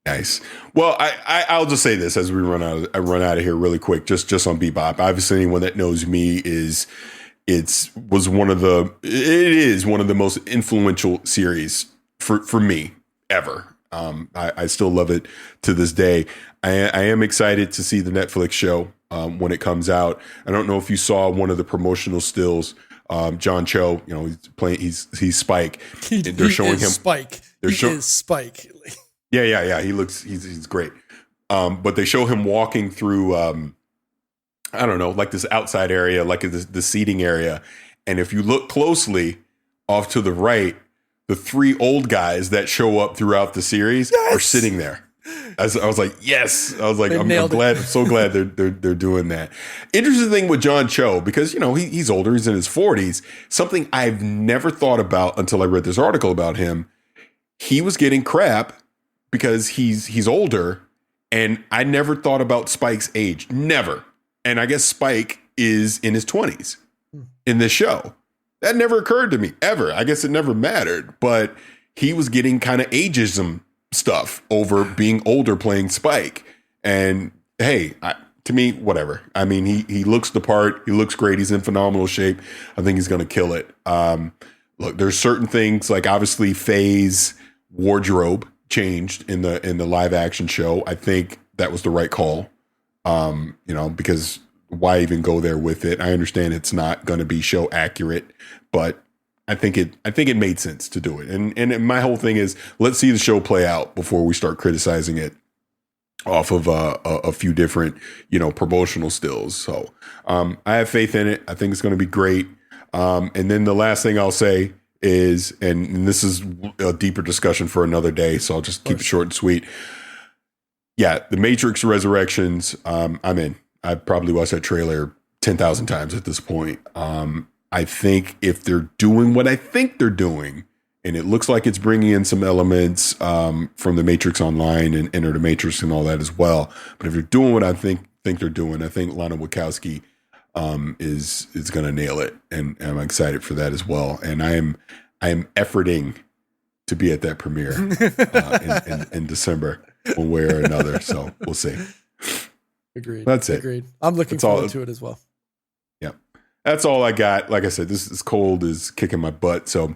Nice. Well, I'll just say this as we run out of here really quick. Just on Bebop. Obviously, anyone that knows me is one of the most influential series for me ever. I still love it to this day. I am excited to see the Netflix show when it comes out. I don't know if you saw one of the promotional stills. John Cho, he's playing. He's Spike. They're showing him Spike. He is Spike. Yeah. He's great. But they show him walking through. I don't know, like this outside area, like the seating area. And if you look closely off to the right, the 3 old guys that show up throughout the series are sitting there. I was like, yes. I was like, I'm glad. I'm so glad they're doing that. Interesting thing with John Cho, because, you know, he's older. He's in his 40s. Something I've never thought about until I read this article about him. He was getting crap because he's older. And I never thought about Spike's age. Never. And I guess Spike is in his 20s in this show. That never occurred to me, ever. I guess it never mattered. But he was getting kind of ageism stuff over being older playing Spike. And hey, to me, whatever. I mean, he looks the part. He looks great. He's in phenomenal shape. I think he's going to kill it. Look, there's certain things, like obviously Faye's wardrobe changed in the live action show. I think that was the right call. You know, because why even go there with it? I understand it's not going to be show accurate, but I think it made sense to do it. And my whole thing is, let's see the show play out before we start criticizing it off of a few different, you know, promotional stills. So I have faith in it. I think it's going to be great. And then the last thing I'll say is, and this is a deeper discussion for another day, so I'll just keep it short and sweet. Yeah, The Matrix Resurrections, I'm in. I've probably watched that trailer 10,000 times at this point. I think if they're doing what I think they're doing, and it looks like it's bringing in some elements from The Matrix Online and Enter the Matrix and all that as well. But if they're doing what I think they're doing, I think Lana Wachowski is going to nail it, and I'm excited for that as well. And I am efforting to be at that premiere in December, one way or another. So we'll see. Agreed. That's it. Agreed. I'm looking forward to it as well. Yeah, that's all I got. Like I said, this cold is kicking my butt, so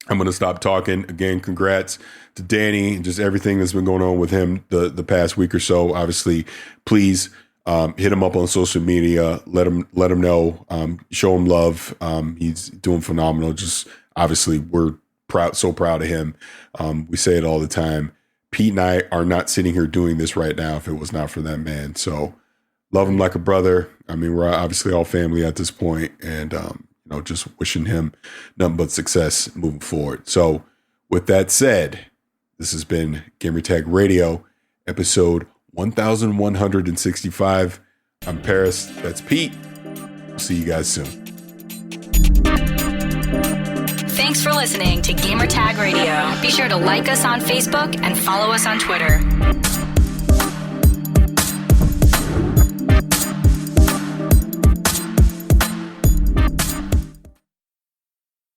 I'm going to stop talking. Again, congrats to Danny and just everything that's been going on with him the past week or so. Obviously, please hit him up on social media. Let him know. Show him love. He's doing phenomenal. Just obviously, we're so proud of him. We say it all the time. Pete and I are not sitting here doing this right now if it was not for that man. So love him like a brother. I mean, we're obviously all family at this point, and you know, just wishing him nothing but success moving forward. So with that said, this has been Gamertag Radio, episode 1165. I'm Parris. That's Pete. See you guys soon. Thanks for listening to Gamertag Radio. Be sure to like us on Facebook and follow us on Twitter.